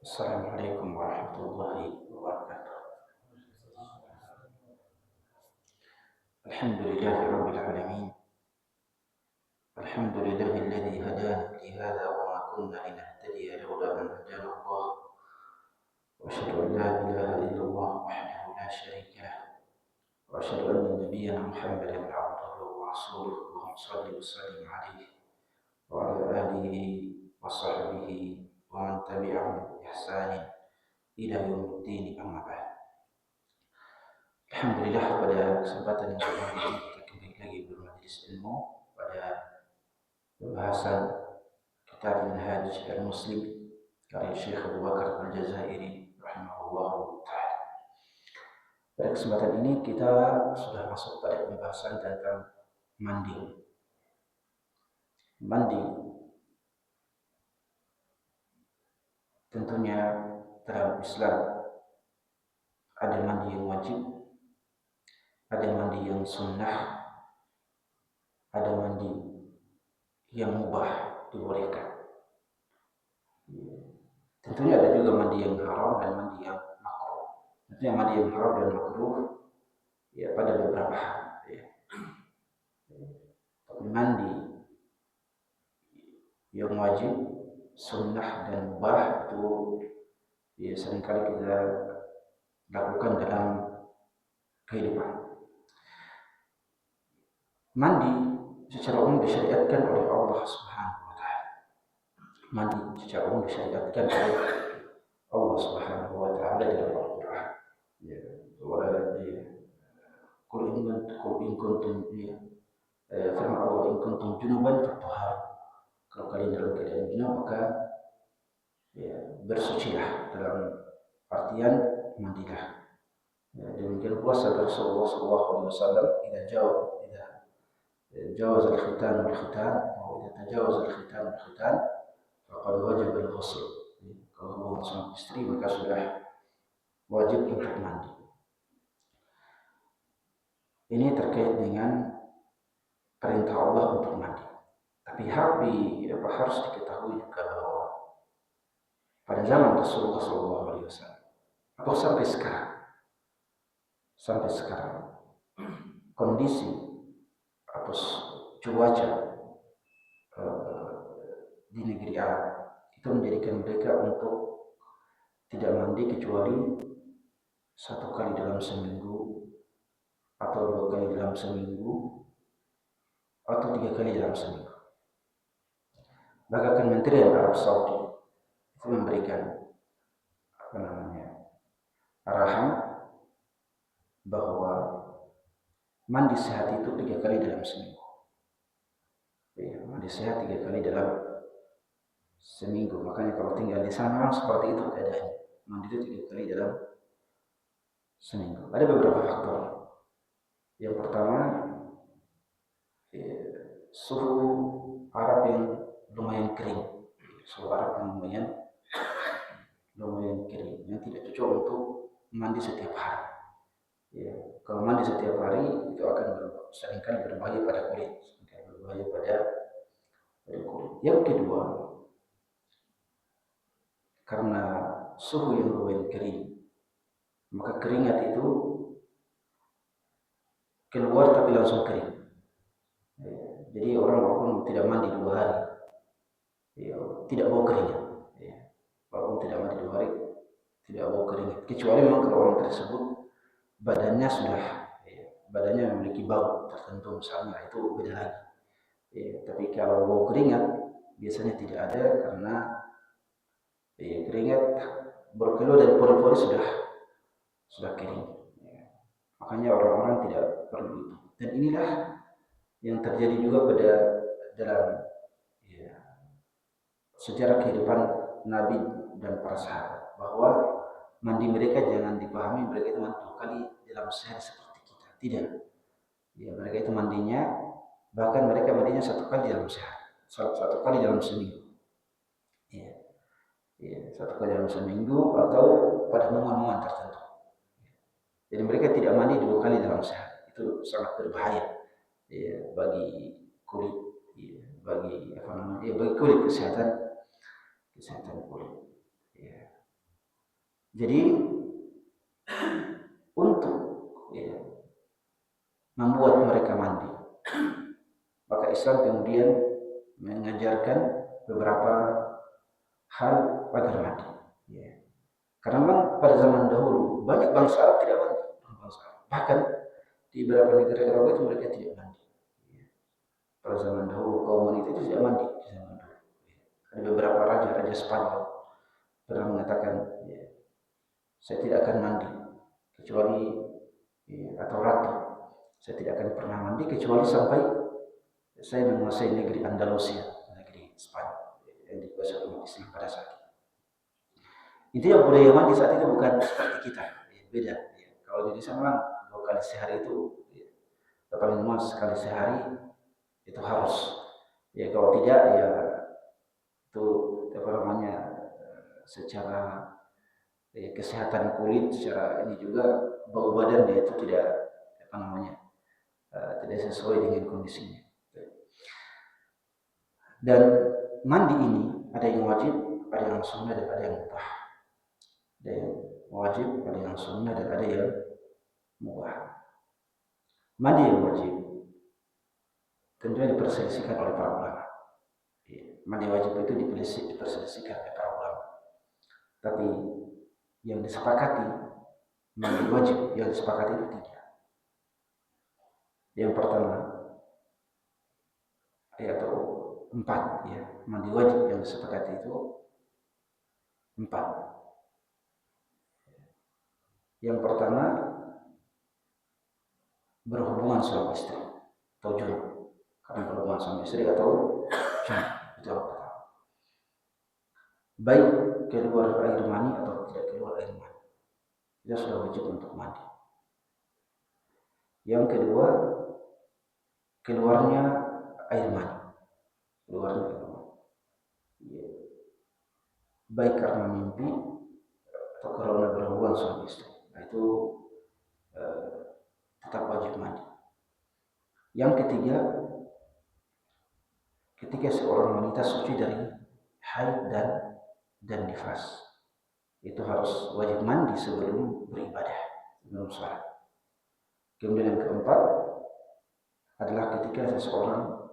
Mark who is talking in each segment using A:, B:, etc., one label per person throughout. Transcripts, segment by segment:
A: Assalamualaikum warahmatullahi wabarakatuh. Alhamdulillahirabbil alamin. Alhamdulillahilladzi hadana li hadza wa ma kunna linahtadiya laula an hadana Allah. Wa asyhadu an la ilaha illallah wahdahu la syarika lah. Wa asyhadu anna nabiyyana Muhammadan 'abduhu wa rasuluhu. Allahumma shalli wa sallim 'alaihi wa ala alihi wa sahbihi wa man tabi'ahum bi ihsanin ila yaumiddin, amma ba'd. Alhamdulillah, pada kesempatan yang kedua ini kita kembali lagi bermajelis ilmu pada pembahasan kitab Minhaj al-Muslim karya Syekh Abu Bakar Al-Jazairi rahimahullah ta'ala. Pada kesempatan ini kita sudah masuk pada pembahasan tentang mandi. Mandi tentunya dalam Islam ada mandi yang wajib, ada mandi yang sunnah, ada mandi yang mubah dibolehkan. Tentunya ada juga mandi yang haram dan mandi yang makruh. Tentunya mandi yang haram dan makruh pada beberapa hal. Tapi mandi yang wajib, sunnah dan mubah itu seringkali kita lakukan dalam kehidupan. Mandi secara umum disyariatkan oleh Allah Subhanahu wa taala. Mandi secara umum disyariatkan oleh Allah Subhanahu wa taala dalam Al-Qur'an. Firman Allah, in kuntum junuban fatahharu. Kalau kalian dalam keadaan junub maka bersucilah, dalam artian mandilah. Demikian pula sabda Rasulullah SAW, جاوز الختان والختان وإذا تجاوز الختان والختان فقد وجب الغسل. Kalau hubungan suami istri maka sudah wajib untuk mandi. Ini terkait dengan perintah Allah untuk mandi. Tapi harus diketahui juga bahwa pada zaman Rasulullah SAW atau sampai sekarang kondisi atau cuaca di negeri Arab itu menjadikan mereka untuk tidak mandi kecuali 1 kali dalam seminggu, atau 2 kali dalam seminggu, atau 3 kali dalam seminggu. Bahkan Kementerian Arab Saudi itu memberikan arahan bahwa mandi sehat itu 3 kali dalam seminggu. Mandi sehat 3 kali dalam seminggu. Makanya kalau tinggal di sana seperti itu keadaannya. Mandi itu 3 kali dalam seminggu. Ada beberapa faktor. Yang pertama, suhu Arab yang lumayan kering. Suhu Arab yang lumayan kering, yang tidak cocok untuk mandi setiap hari. Kalau mandi setiap hari itu akan seringkali berbahaya pada kulit. Yang kedua, karena suhu yang lumayan kering, maka keringat itu keluar tapi langsung kering. Jadi orang walaupun tidak mandi 2 hari, tidak bau keringat. Walaupun tidak mandi 2 hari, tidak bau keringat. Kecuali memang kalau orang tersebut badannya memiliki bau tertentu misalnya, itu beda lagi. Tapi kalau bau keringat biasanya tidak ada, karena keringat berkeluar dari pori-pori sudah kering. Makanya orang-orang tidak perlu itu. Dan inilah yang terjadi juga dalam sejarah kehidupan Nabi dan para sahabat, bahwa mandi mereka jangan dipahami mereka itu mandi 2 kali dalam sehari seperti kita. Tidak. Mereka itu mandinya, bahkan mereka mandinya 1 kali dalam sehari, 1 kali dalam seminggu. 1 kali dalam seminggu atau pada momen-momen tertentu. Jadi mereka tidak mandi 2 kali dalam sehari. Itu sangat berbahaya bagi kulit, bagi kulit, kesehatan kulit. Jadi untuk membuat mereka mandi, maka Islam kemudian mengajarkan beberapa hal agar mandi. Karena memang pada zaman dahulu banyak bangsa Arab tidak mandi, bahkan di beberapa negara Eropa itu mereka tidak mandi. Pada zaman dahulu kaum wanita itu tidak mandi di zaman dahulu. Ada beberapa raja Spanyol pernah mengatakan, saya tidak akan mandi kecuali atau ratu, saya tidak akan pernah mandi kecuali sampai saya menguasai negeri Andalusia, negeri Spanyol yang dikuasai oleh Islam pada saat itu. Intinya budaya mandi saat itu bukan seperti kita, beda. Kalau di sana 2 kali sehari itu, paling lama sekali sehari itu harus. Kalau tidak itu secara kesehatan kulit, secara ini juga bau badan itu tidak tidak sesuai dengan kondisinya. Dan mandi ini ada yang wajib, ada yang sunnah, dan ada yang mubah. Ada yang wajib, ada yang sunnah, dan ada yang mubah. Mandi yang wajib tentunya diperselisihkan oleh para ulama. Mandi wajib itu diperselisihkan oleh para ulama. Tapi yang disepakati mandi wajib yang disepakati itu 3. Yang pertama atau 4 mandi wajib yang disepakati itu 4. Yang pertama berhubungan suami istri atau junub, karena berhubungan suami istri atau junub itu yang pertama. Baik keluar air mani atau tidak keluar air mani, itu sudah wajib untuk mandi. Yang kedua keluarnya air mani, baik karena mimpi atau karena berhubungan suami istri, itu tetap wajib mandi. Yang ketiga, ketika seorang wanita suci dari haid dan nifas, itu harus wajib mandi sebelum beribadah, sebelum sholat. Kemudian yang keempat adalah ketika seseorang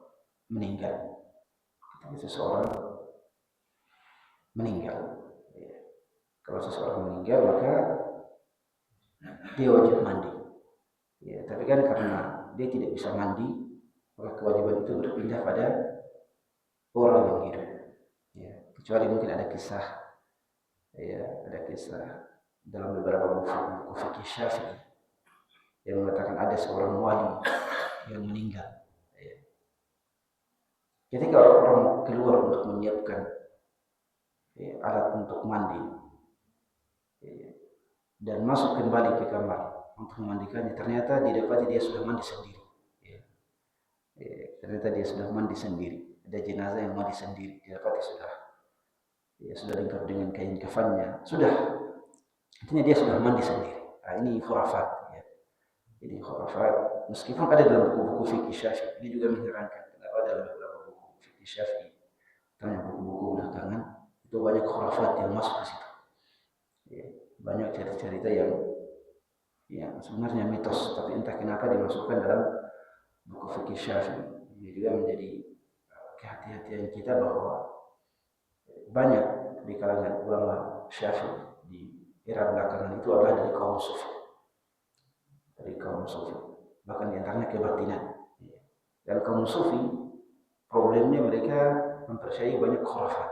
A: meninggal. Kalau seseorang meninggal maka dia wajib mandi. Tapi kan karena dia tidak bisa mandi, maka kewajiban itu berpindah pada orang yang hidup. Kecuali mungkin ada kisah dalam beberapa buku fikih Syafi'i yang mengatakan ada seorang wali yang meninggal. Ketika orang keluar untuk menyiapkan alat untuk mandi dan masuk kembali ke kamar untuk memandikannya, ternyata didapati dia sudah mandi sendiri. Ada jenazah yang mandi sendiri, didapati sudah lengkap dengan kain kafannya, artinya dia sudah mandi sendiri. Ini khurafat. Ini khurafat, meskipun ada dalam buku-buku fikih Syafi'i. Ini juga mengherankan kenapa dalam beberapa buku fikih Syafi'i, ternyata buku-buku belakangan itu banyak khurafat yang masuk ke situ. Banyak cerita-cerita yang sebenarnya mitos, tapi entah kenapa dimasukkan dalam buku fikih Syafi'i. Ini juga menjadi kehati-hatian kita bahwa banyak di kalangan ulama Syafi'i di era belakangan itu adalah dari kaum sufi, bahkan diantaranya kebatinan. Dan kaum sufi problemnya mereka mempercayai banyak khurafat.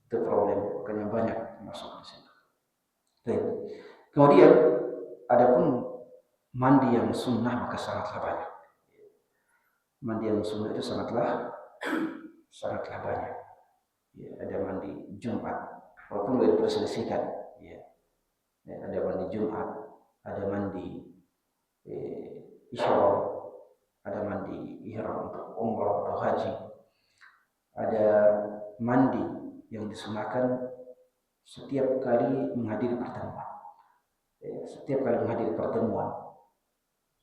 A: Itu problemnya, makanya banyak masuk di sini. Kemudian adapun mandi yang sunnah maka sangatlah banyak. Mandi yang sunnah itu sangatlah banyak. Ada mandi Jumat, walaupun boleh diperselisihkan. Ada mandi Jumat, ada mandi ihram, ada mandi ihram untuk umrah atau haji, ada mandi yang disunahkan setiap kali menghadiri pertemuan. Setiap kali menghadiri pertemuan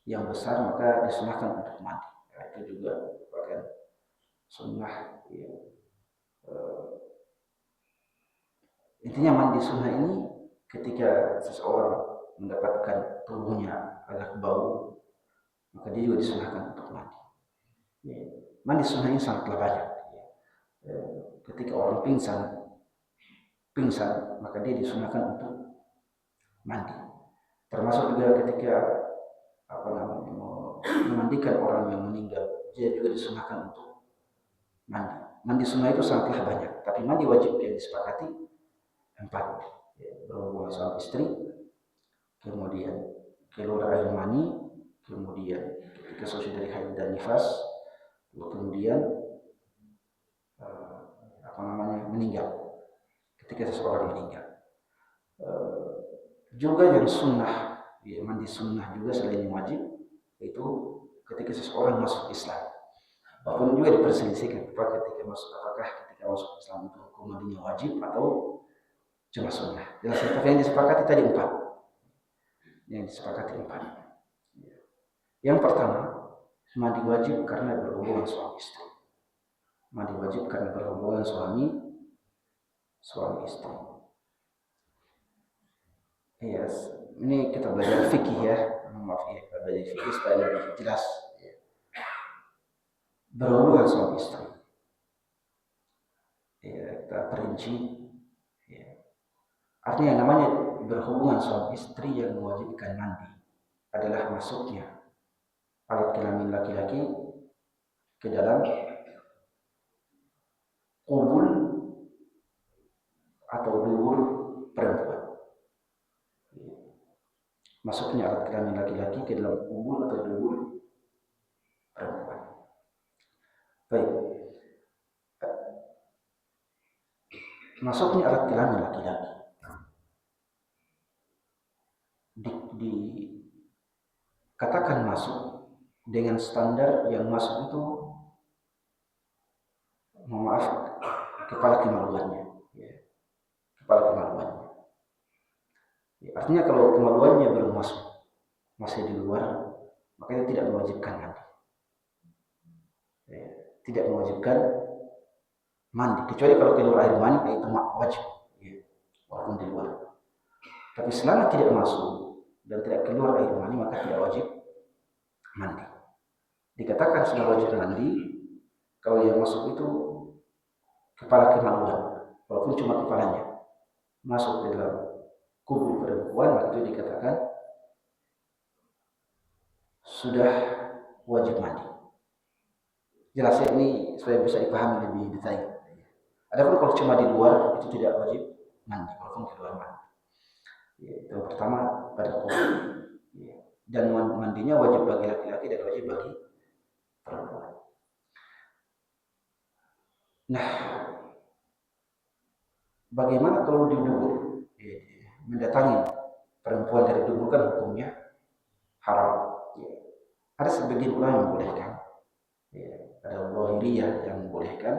A: yang besar maka disunahkan untuk mandi. Itu juga merupakan sunnah. Intinya mandi sunnah ini ketika seseorang mendapatkan tubuhnya agak bau, maka dia juga disunahkan untuk mandi. Ya. Mandi sunnahnya sangatlah banyak. Ya. Ketika orang pingsan, maka dia disunahkan untuk mandi. Termasuk juga ketika memandikan orang yang meninggal, dia juga disunahkan untuk mandi. Mandi sunnah itu sangatlah banyak, tapi mandi wajib yang disepakati 4. Ya, berhubungan suami istri, kemudian keluar air mani, kemudian ketika selesai dari haid dan nifas, kemudian meninggal. Ketika seseorang meninggal, juga yang sunnah, ya, mandi sunnah juga selain yang wajib, itu ketika seseorang masuk Islam. Walaupun juga diperselisihkan apakah ketika masuk Islam itu hukum mandinya wajib atau cuma sunnah. Yang disepakati tadi 4. Yang pertama, mandi wajib karena berhubungan suami istri. Mandi wajib karena berhubungan suami istri. Yes. Ini kita belajar fikih ya. Maaf ya, kita belajar fikih supaya lebih jelas. Ya. Berhubungan suami istri. Ya, kita perinci. Ya. Artinya yang namanya berhubungan suami istri yang mewajibkan mandi adalah masuknya alat kelamin laki-laki ke dalam kubul atau dubur perempuan. Masuknya alat kelamin laki-laki ke dalam kubul atau dubur perempuan. Baik. Masuknya alat kelamin laki-laki dikatakan masuk dengan standar yang masuk itu, kepala kemaluannya. Ya. Kepala kemaluannya. Ya, artinya kalau kemaluannya belum masuk, masih di luar, maka itu tidak mewajibkan mandi. Ya, tidak mewajibkan mandi, kecuali kalau keluar air mani, itu wajib, ya, walaupun di luar. Tapi selama tidak masuk dan tidak keluar air mani, maka tidak wajib mandi. Dikatakan sudah wajib mandi kalau yang masuk itu kepala kemaluan, walaupun cuma kepalanya masuk ke dalam kubur perempuan, maka itu dikatakan sudah wajib mandi. Jelas ya, ini supaya bisa dipahami lebih detail. Adapun kalau cuma di luar itu tidak wajib mandi, walaupun keluar mandi. Ya, itu pertama pada kubur. Ya. Dan mandinya wajib bagi laki-laki dan wajib bagi perempuan. Nah, bagaimana kalau di dubur? Ya, mendatangi perempuan dari dubur kan hukumnya haram. Ya. Ada sebagian ulama yang membolehkan. Ya. Ada Zahiriyah yang membolehkan.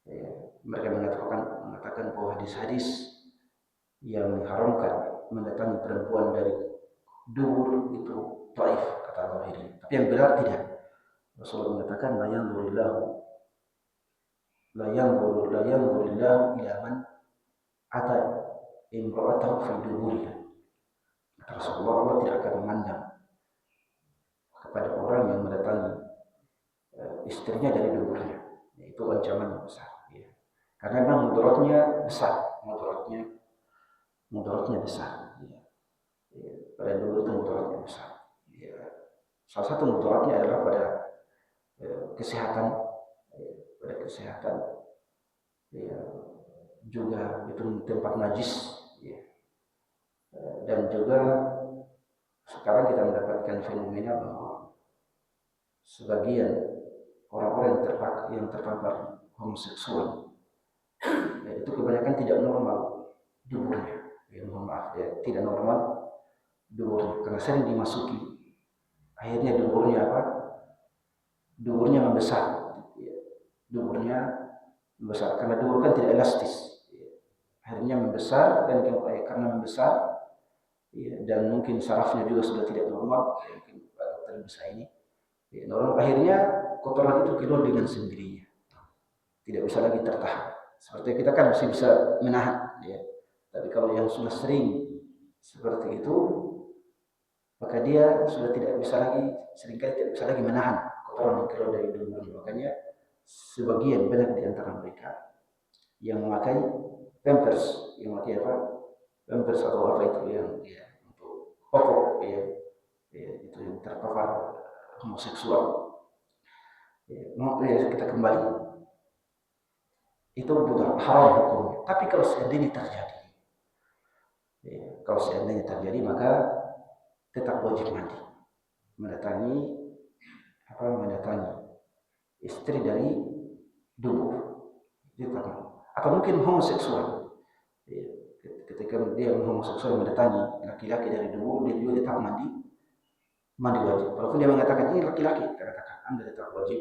A: Ya. Mereka mengatakan bahwa hadis-hadis yang mengharamkan mendatangi perempuan dari dubur itu dhaif, kata Zahiri. Tapi yang benar tidak. Rasulullah mengatakan la yanzurillahu ila man ata imra'atahu fi duburiha. Rasulullah, Allah tidak akan memandang kepada orang yang mendatangi istrinya dari duburnya. Itu ancaman yang besar. Ya. Karena memang mudaratnya besar. Mudaratnya besar. Ya. Ya. Pada dubur itu mudaratnya besar. Ya. Salah satu mudaratnya adalah pada kesehatan. Ya. Pada kesehatan. Ya. Juga itu tempat najis. Ya. Dan juga sekarang kita mendapatkan fenomena bahwa sebagian orang-orang yang terpapar homoseksual, ya, itu kebanyakan tidak normal duburnya. Ya, mohon maaf ya, tidak normal duburnya karena sering dimasuki. Akhirnya duburnya apa? Duburnya membesar. Ya, duburnya membesar karena dubur kan tidak elastis. Ya, akhirnya membesar dan karena membesar, ya, dan mungkin sarafnya juga sudah tidak normal. Ya, mungkin dokter bisa ini. Ya, akhirnya kotoran itu keluar dengan sendirinya, tidak bisa lagi tertahan. Seperti kita kan masih bisa menahan, ya. Tapi kalau yang sudah sering seperti itu, maka dia sudah tidak bisa lagi, seringkali tidak bisa lagi menahan kotoran yang keluar dari duburnya. Makanya sebagian banyak di antara mereka yang memakai pampers, yang memakai apa? Pampers atau apa itu yang ya, untuk popok ya, itu yang terpapar homoseksual. Kita kembali, itu bukan haram hukumnya. Tapi kalau seandainya terjadi, maka tetap wajib mandi, mendatangi istri dari dubur, atau mungkin homoseksual. Ketika dia homoseksual mendatangi laki-laki dari dubur, dia juga tetap mandi wajib. Walaupun dia mengatakan ini laki-laki, kita katakan Anda tetap wajib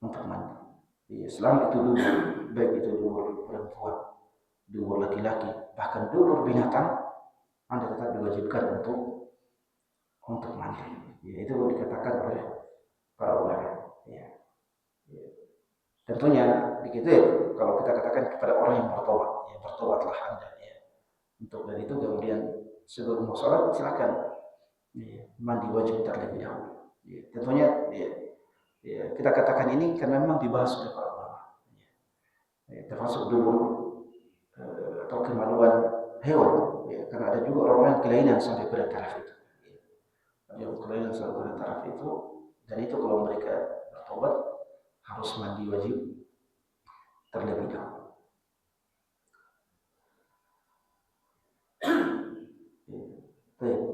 A: untuk mandi. Selama itu dubur, baik itu dubur perempuan, dubur laki-laki, bahkan dubur binatang, Anda tetap diwajibkan untuk mandi. Itu dikatakan oleh para ulama. Tentunya begitu ya, kalau kita katakan kepada orang yang bertobat, bertobatlah Anda. Untuk dari itu kemudian sebelum mau sholat silakan mandi wajib terlebih dahulu. Tentunya kita katakan ini karena memang dibahas oleh para ulama. Termasuk dubur atau kemaluan hewan. Karena ada juga orang yang kelainan sampai pada taraf itu. Dan itu kalau mereka bertobat harus mandi wajib terlebih dahulu.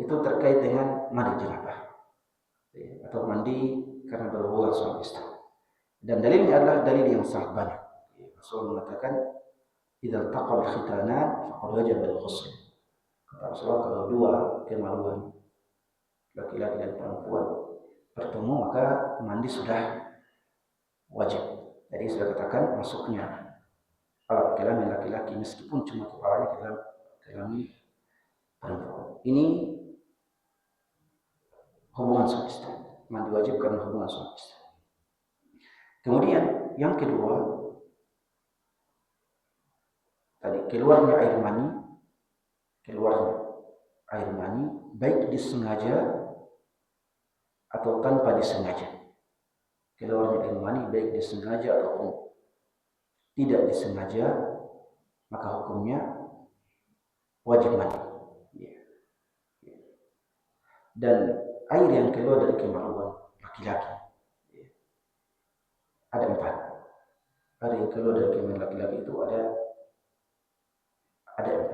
A: Itu terkait dengan mandi janabah atau mandi karena berhubungan suami istri. Dan dalilnya adalah dalil yang sangat banyak. Rasul mengatakan, "Idza taqal khitanan faqad wajaba al-ghusl." Kata Rasulullah, kalau dua kemaluan laki-laki dan perempuan bertemu maka mandi sudah wajib. Jadi sudah katakan masuknya alat kelamin laki-laki meskipun cuma kepalanya kelamin perempuan. Ini hubungan suami istri. Mandi wajib karena hubungan suami istri. Kemudian yang kedua, tadi keluarnya air mani baik disengaja atau tanpa disengaja. Keluarnya air mani baik disengaja ataupun tidak disengaja, maka hukumnya wajib mandi. Dan air yang keluar dari kemaluan laki-laki ada 4. Air yang keluar dari kemaluan laki-laki itu ada 4.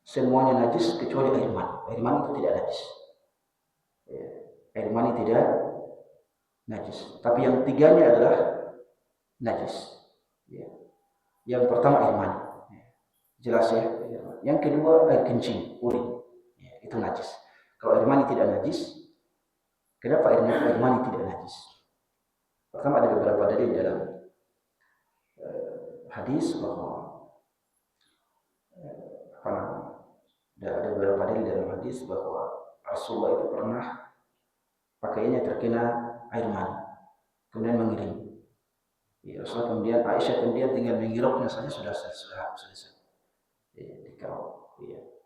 A: Semuanya najis kecuali air mani. Air mani itu tidak najis. Air mani tidak najis. Tapi yang 3-nya adalah najis. Yang pertama air mani. Jelas ya. Yang kedua air kencing, urin. Itu najis. Kalau air mani tidak najis, kenapa air mani tidak najis? Pertama ada beberapa dalil dalam hadis bahwa ada beberapa dalil dalam hadis bahwa Rasulullah itu pernah pakaiannya terkena air mani, kemudian mengirim. Rasulullah kemudian Aisyah tinggal mengirupnya saja sudah selesai.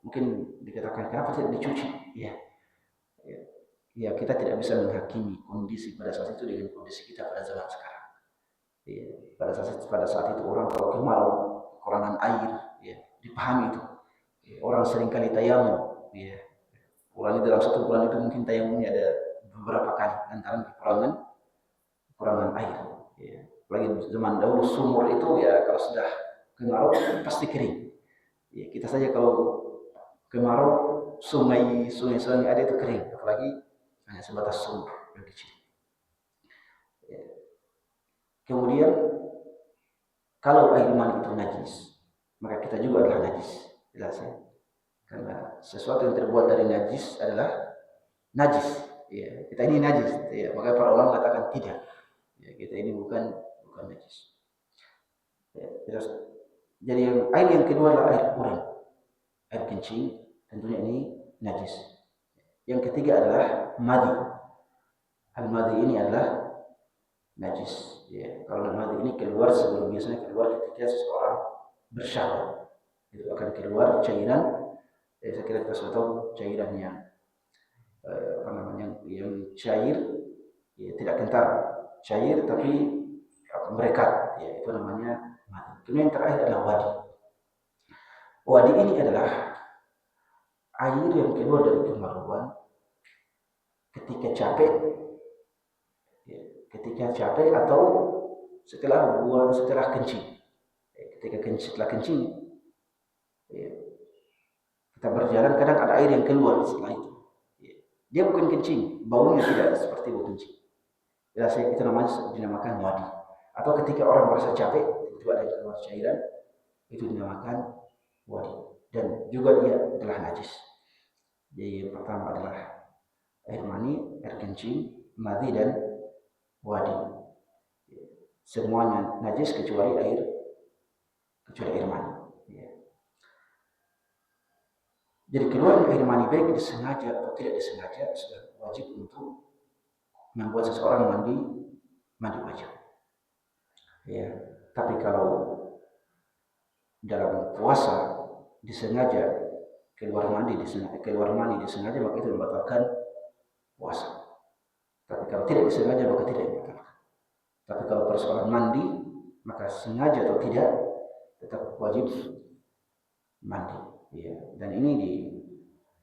A: Mungkin dikatakan kenapa tidak dicuci? Kita tidak bisa menghakimi kondisi pada saat itu dengan kondisi kita pada zaman sekarang. Pada saat itu orang kalau kemarau, kekurangan air, dipahami itu. Orang seringkali tayamum, Orang dalam satu bulan itu mungkin tayamumnya ada beberapa kali lantaran kekurangan air. Lagi zaman dahulu sumur itu kalau sudah kemarau pasti kering. Kita saja kalau kemarau sungai ada itu kering, apalagi hanya sebatas sumur yang kecil. Kemudian kalau air mani itu najis, maka kita juga adalah najis. Jelas ya? Karena sesuatu yang terbuat dari najis adalah najis. Kita ini najis. Maka para ulama mengatakan tidak. Kita ini bukan najis. Jelas. Jadi air yang kedua adalah air urin, air kencing. Tentunya ini najis. Yang ketiga adalah madi. Al-madi ini adalah najis. Kalau madi ini biasanya keluar ketika seseorang bersyahwat. Itu akan keluar cairan, saya kira kita sudah tahu cairan yang yang cair, ya, tidak kental, cair tapi merekat, ya, itu namanya mati. Kemudian yang terakhir adalah wadi. Wadi ini adalah air yang keluar dari kemaluan ketika capek, ya, ketika capek atau setelah kencing. Setelah kencing, ya, kita berjalan kadang ada air yang keluar setelah itu. Ya, dia bukan kencing, baunya tidak seperti bau kencing. Ya, itu namanya dinamakan wadi. Atau ketika orang merasa capek, tiba-tiba ada yang keluar cairan, itu dinamakan wadi. Dan juga dia adalah najis. Jadi yang pertama adalah air mani, air kencing, madhi dan wadi. Semuanya najis kecuali air mani. Ya. Jadi keluar air mani baik disengaja atau tidak disengaja sudah wajib untuk membuat seseorang mandi wajib. Ya, tapi kalau dalam puasa disengaja keluar mani disengaja, maka itu membatalkan puasa. Tapi kalau tidak disengaja maka tidak membatalkan. Tapi kalau persoalan mandi, maka sengaja atau tidak tetap wajib mandi. Ya. Dan ini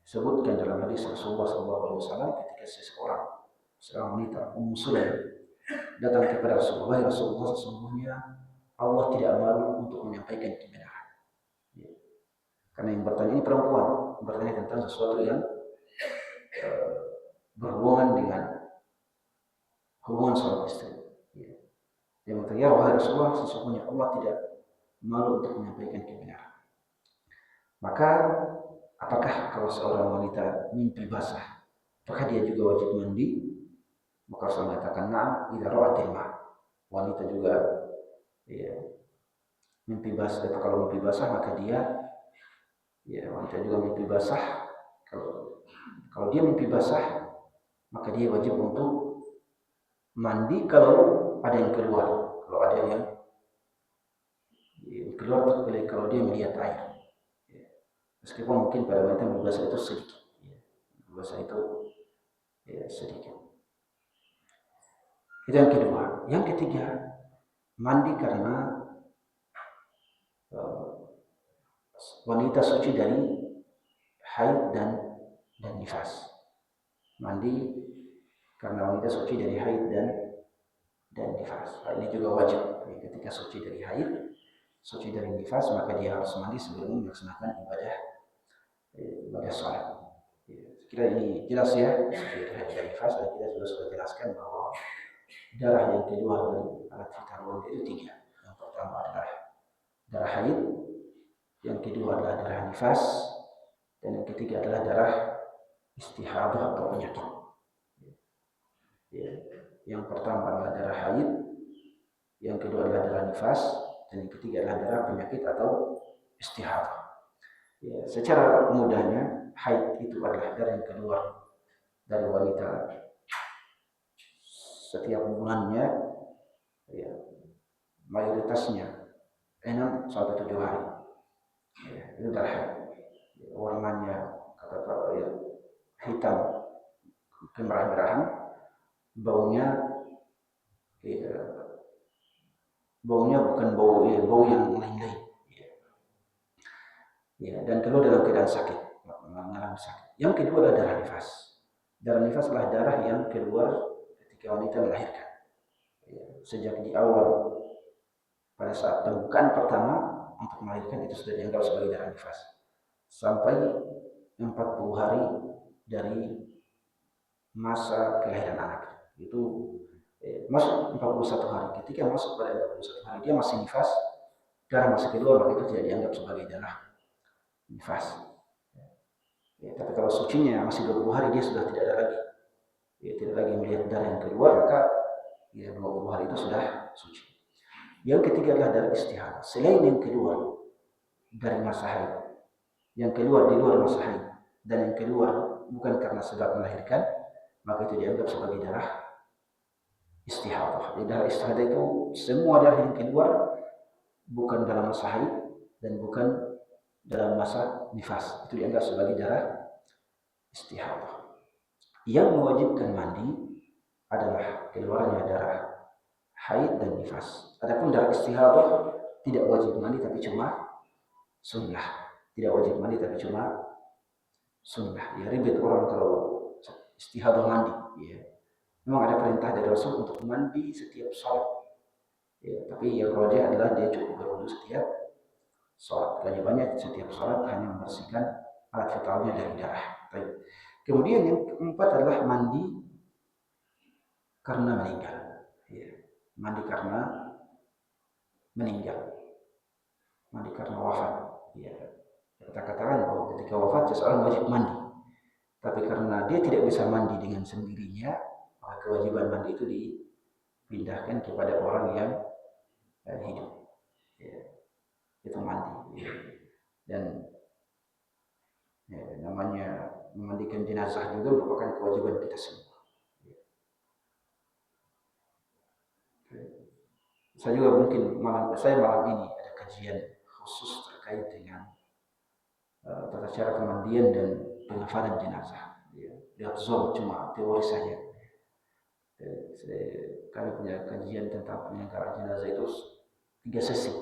A: disebutkan dalam hadis Rasulullah SAW ketika seorang wanita Ummu Sulaim datang kepada Rasulullah, sesungguhnya Allah tidak malu untuk menyampaikan kebenaran. Ya. Karena yang bertanya ini perempuan, bertanya tentang sesuatu yang berhubungan dengan hubungan suami istri. Ya. Dia bertanya, ya wahai Rasulullah, sesungguhnya Allah tidak malu untuk menyampaikan kebenaran. Maka apakah kalau seorang wanita mimpi basah, apakah dia juga wajib mandi? Maka Rasul mengatakan, na'am, idza ra'atil ma'. Wanita juga, ya, mimpi basah. Kalau mimpi basah maka dia, ya, wanita juga mimpi basah. Kalau dia mimpi basah, maka dia wajib untuk mandi kalau ada yang keluar. Kalau ada yang keluar, kalau dia melihat air. Meskipun mungkin pada wanita mimpi basah itu sedikit. Mimpi basah itu, ya, sedikit. Itu yang kedua. Yang ketiga, mandi karena wanita suci dari haid dan nifas. Mandi karena wanita suci dari haid dan nifas. Ini juga wajib. Ketika suci dari haid, suci dari nifas, maka dia harus mandi sebelum melaksanakan ibadah sholat. Kira ini jelas ya, suci dari haid dan nifas. Dan kita juga sudah jelaskan bahwa darah yang keluar dari alat vital wanita itu 3. Yang pertama adalah darah haid, yang kedua adalah darah nifas, dan yang ketiga adalah darah istihadah atau penyakit. Ya. Yang pertama adalah darah haid, yang kedua adalah darah nifas, dan yang ketiga adalah darah penyakit atau istihadah. Ya, secara mudahnya haid itu adalah darah yang keluar dari wanita setiap bulannya, ya, mayoritasnya 6 sampai 7 hari. Ya, itu darah haid. Ya, warnanya ya, hitam kemerah-merahan, baunya, ya, baunya bukan bau yang lain-lain. Ya, dan keluar dalam keadaan sakit, mengalami sakit. Yang kedua adalah darah nifas. Darah nifas adalah darah yang keluar ketika wanita melahirkan. Ya, sejak di awal pada saat pembukaan pertama untuk melahirkan itu sudah dianggap sebagai darah nifas. Sampai 40 hari dari masa kelahiran anak. Itu masuk 41 hari. Ketika masuk pada 41 hari dia masih nifas, darah masih keluar, maka itu tidak dianggap sebagai darah nifas. Ya, tapi kalau sucinya masih 20 hari dia sudah tidak ada lagi. Ya, tidak lagi melihat darah yang keluar, maka ya 20 hari itu sudah suci. Yang ketiga adalah darah istihadah. Selain yang keluar dari masa haid, yang keluar di luar masa haid, dan yang keluar bukan karena sebab melahirkan, maka itu dianggap sebagai darah istihadah. Darah istihadah itu semua darah yang keluar bukan dalam masa haid dan bukan dalam masa nifas. Itu dianggap sebagai darah istihadah. Yang mewajibkan mandi adalah keluarnya darah haid dan nifas. Adapun darah istihadah tidak wajib mandi tapi cuma sunnah. Tidak wajib mandi tapi cuma sunnah. Ya ribet orang kalau istihadah mandi. Ya. Memang ada perintah dari Rasul untuk mandi setiap sholat. Ya, tapi yang rajih adalah dia cukup berwudu setiap sholat. Kewajibannya setiap sholat hanya membersihkan alat vitalnya dari darah. Baik. Kemudian yang keempat adalah mandi karena meninggal. Ya. Mandi karena meninggal. Mandi karena wafat. Ya. Kita katakan bahwa ketika wafat seseorang wajib mandi. Tapi karena dia tidak bisa mandi dengan sendirinya, maka kewajiban mandi itu dipindahkan kepada orang yang hidup. Ya. Itu mandi. Ya. Dan ya, namanya memandikan jenazah juga merupakan kewajiban kita semua. Saya juga mungkin malam ini ada kajian khusus terkait dengan tata cara pemandian dan pengafalan jenazah. Ya, lihat Zoom cuma teori saja. Kami punya kajian tentang penyelenggaraan jenazah itu 3 sesi.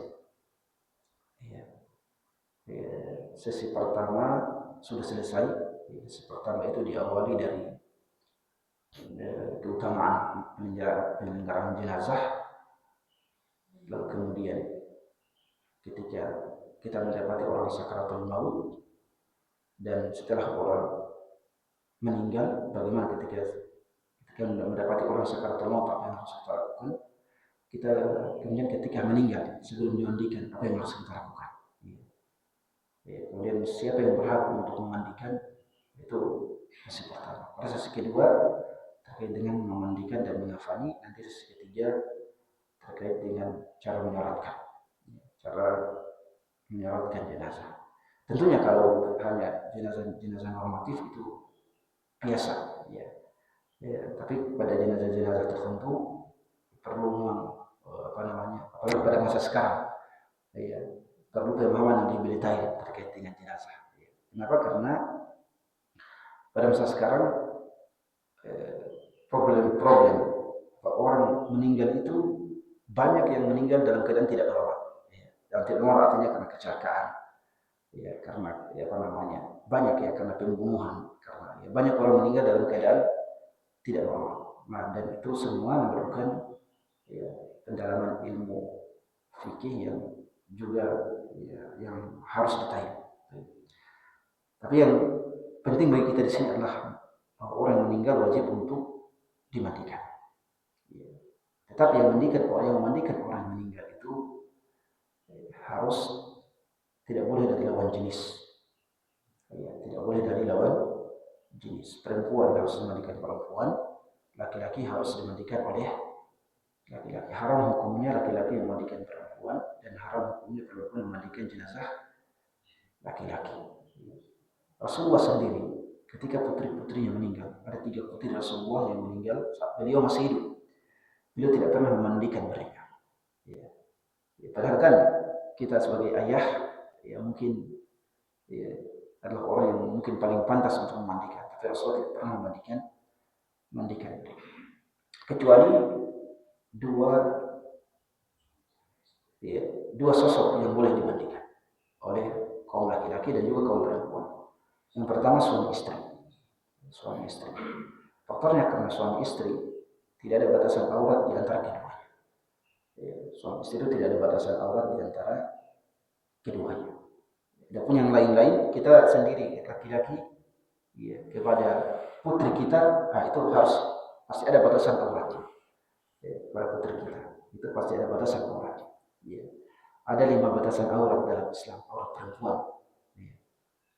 A: Ya. Ya, sesi pertama sudah selesai. Ya, sesi pertama itu diawali dari keutamaan penyelenggaraan jenazah. Lalu kemudian ketika kita mendapati orang sakaratul maut dan setelah orang meninggal, bagaimana ketika mendapati orang sakaratul maut, apa yang harus kita lakukan? Kita kemudian ketika meninggal sebelum dimandikan, apa yang harus kita lakukan? Ya, kemudian siapa yang berhak untuk memandikan, itu sesi pertama. Pada sesi kedua terkait dengan memandikan dan mengafani, nanti sesi ketiga terkait dengan cara menyolatkan jenazah. Tentunya kalau hanya jenazah normatif itu biasa, ya. Ya, tapi pada jenazah tertentu perlu apalagi pada masa sekarang, ya, perlu pemahaman yang lebih detail terkait dengan jenazah. Ya. Kenapa? Karena pada masa sekarang problem orang meninggal itu banyak yang meninggal dalam keadaan tidak normal. Ya. Dalam tidak normal artinya karena kecelakaan, ya, karena banyak ya karena pembunuhan, karena ya, banyak orang meninggal dalam keadaan tidak normal. Nah, dan itu semua memerlukan ya, pendalaman ilmu fikih yang juga ya, yang harus detail. Tapi yang penting bagi kita di sini adalah orang meninggal wajib untuk dimandikan. Ya. Tetapi yang memandikan orang meninggal itu harus tidak boleh dari lawan jenis. Ya, tidak boleh dari lawan jenis. Perempuan harus dimandikan perempuan, laki-laki harus dimandikan oleh laki-laki. Haram hukumnya laki-laki yang memandikan perempuan, dan haram hukumnya perempuan memandikan jenazah laki-laki. Rasulullah sendiri ketika putri-putrinya meninggal, ada 3 putri Rasulullah yang meninggal saat beliau masih hidup, beliau tidak pernah memandikan mereka. Ya. Padahal kan kita sebagai ayah ya mungkin ya, adalah orang yang mungkin paling pantas untuk memandikan, tapi Rasulullah tidak pernah memandikan mereka. Kecuali dua sosok yang boleh dimandikan oleh kaum laki-laki dan juga kaum perempuan. Yang pertama suami istri. Faktornya karena suami istri tidak ada batasan aurat di antara keduanya. Suami istri itu tidak ada batasan aurat di antara keduanya. Adapun yang lain-lain kita sendiri laki-laki ya, kepada putri kita, nah itu harus pasti ada batasan auratnya. Kepada putri kita itu pasti ada batasan auratnya. Ya. Ada 5 batasan aurat dalam Islam, aurat perempuan. Ya.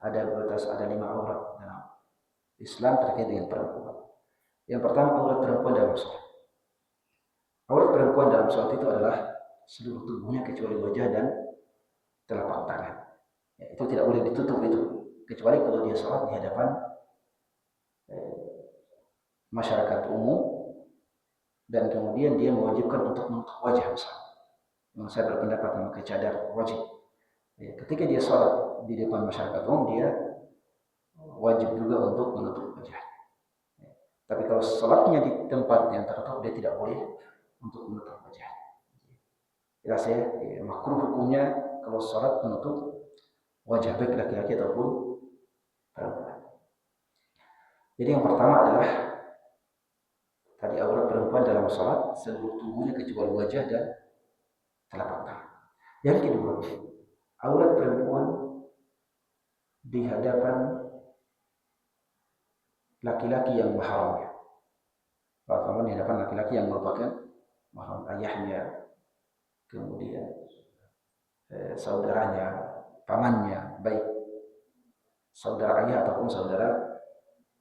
A: Ada 5 aurat dalam Islam terkait dengan perempuan. Yang pertama aurat perempuan dalam sholat. Aurat perempuan dalam sholat itu adalah seluruh tubuhnya kecuali wajah dan telapak tangan. Ya, itu tidak boleh ditutup itu, kecuali kalau dia sholat di hadapan masyarakat umum dan kemudian dia mewajibkan untuk menutup wajah misalnya. Memang saya berpendapat memakai cadar wajib. Ya, ketika dia sholat di depan masyarakat umum, dia wajib juga untuk menutup wajah. Ya. Tapi kalau sholatnya di tempat yang tertutup, dia tidak boleh untuk menutup wajah. Jelas ya, makruh hukumnya kalau sholat menutup wajah baik laki-laki ataupun perempuan. Jadi yang pertama adalah tadi aurat perempuan dalam sholat seluruh tubuhnya kecuali wajah dan telapak tangan. Yang kedua, aurat perempuan di hadapan laki-laki yang mahramnya. Perempuan di hadapan laki-laki yang merupakan mahram ayahnya, kemudian saudaranya, pamannya, baik saudara ayah ataupun saudara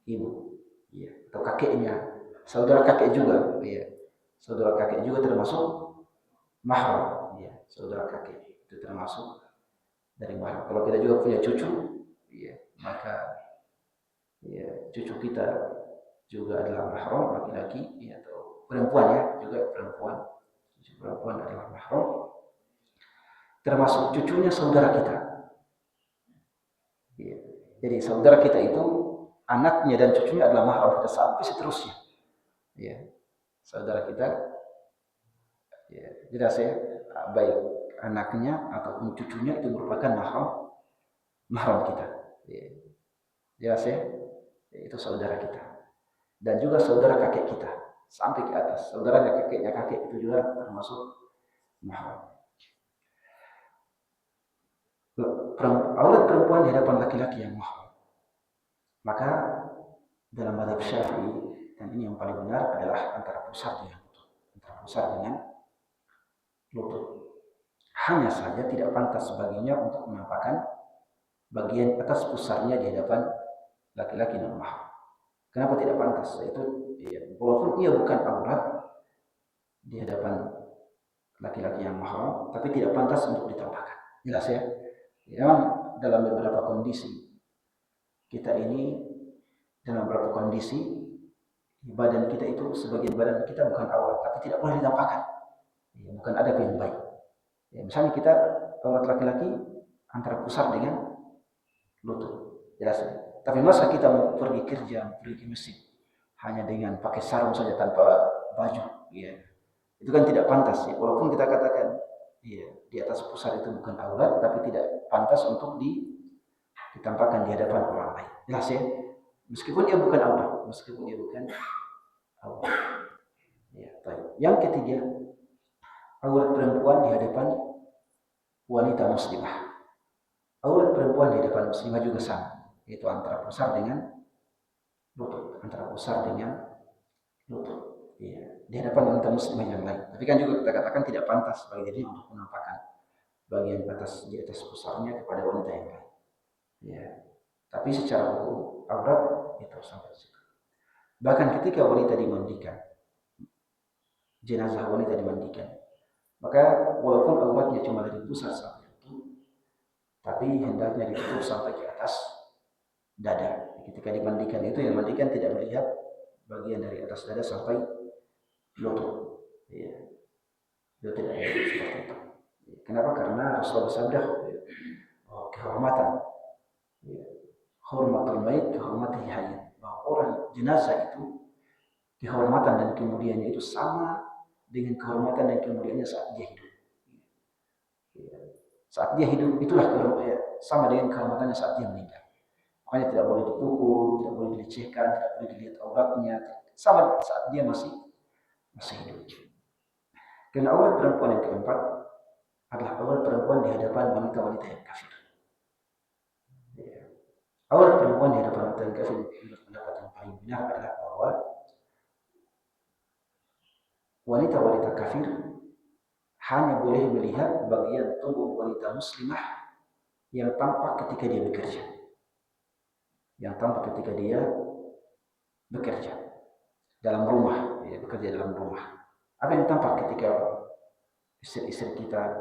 A: ibu, ya, atau kakeknya, saudara kakek juga, ya, saudara kakek juga termasuk mahram, ya, saudara kakek itu termasuk dari mahram. Kalau kita juga punya cucu, ya, maka ya, cucu kita juga adalah mahram laki-laki, ya, atau perempuan, ya, juga perempuan, cucu perempuan adalah mahram, termasuk cucunya saudara kita. Ya. Jadi saudara kita itu anaknya dan cucunya adalah mahram kita sampai seterusnya. Ya, saudara kita, ya, jelas ya, baik anaknya ataupun cucunya itu merupakan mahram kita. Ya, jelas ya, itu saudara kita. Dan juga saudara kakek kita sampai ke atas, saudaranya kakeknya kakek itu juga termasuk mahram. Aurat perempuan di hadapan laki-laki yang mahram, maka dalam mazhab Syafi'i, dan ini yang paling benar, adalah antara pusar dengan lutut. Antara pusar dengan lutut. Hanya saja tidak pantas baginya untuk menampakkan bagian atas pusarnya di hadapan laki-laki non mahram. Kenapa tidak pantas? Itu ya, walaupun ia bukan aurat di hadapan laki-laki yang mahram, tapi tidak pantas untuk ditampakkan. Jelas ya? Memang dalam beberapa kondisi kita ini, dalam beberapa kondisi badan kita itu, sebagian badan kita bukan aurat, tapi tidak boleh ditampakkan. Ya, bukan adab yang baik. Ya, misalnya kita aurat laki-laki antara pusar dengan lutut, jelas. Tapi masa kita mau pergi kerja, pergi ke masjid hanya dengan pakai sarung saja tanpa baju, ya, itu kan tidak pantas, ya. Walaupun kita katakan, ya, di atas pusar itu bukan aurat, tapi tidak pantas untuk ditampakkan di hadapan orang lain. Jelas ya? Meskipun dia bukan aurat, meskipun dia bukan aurat. Ya, baik. Yang ketiga, aurat perempuan di hadapan wanita muslimah. Aurat perempuan di hadapan muslimah juga sama, yaitu antara pusar dengan lutut, antara pusar dengan lutut. Ya, di hadapan wanita muslimah yang lain. Tapi kan juga kita katakan tidak pantas bagi diri untuk menampakkan bagian atas di atas pusarnya kepada wanita yang lain. Ya, tapi secara hukum aurat itu sampai situ. Bahkan ketika wanita dimandikan, jenazah wanita dimandikan, maka walaupun auratnya cuma dari pusar sampai lutut, tapi hendaknya ditutup sampai ke atas dada. Ketika dimandikan itu, yang mandikan tidak melihat bagian dari atas dada sampai lutut. Ya, itu tidak seperti itu. Kenapa? Karena Rasulullah bersabda, kehormatan, ya, hormatul mayit kehormatihi hayy, bahwa orang jenazah itu kehormatan dan kemuliaannya itu sama dengan kehormatan dan kemuliaannya saat dia hidup. Ya. Saat dia hidup itulah sama dengan kehormatannya saat dia meninggal. Makanya tidak boleh dipukul, tidak boleh dilecehkan, tidak boleh dilihat auratnya, sama saat dia masih hidup. Karena aurat perempuan yang keempat adalah aurat perempuan di hadapan wanita-wanita yang kafir. Ya. Aurat perempuan di hadapan wanita yang kafir, menurut pendapat yang paling benar adalah bahwa wanita-wanita kafir hanya boleh melihat bagian tubuh wanita muslimah yang tampak ketika dia bekerja. Yang tampak ketika dia bekerja dalam rumah, ya, bekerja dalam rumah. Apa yang tampak ketika istri-istri kita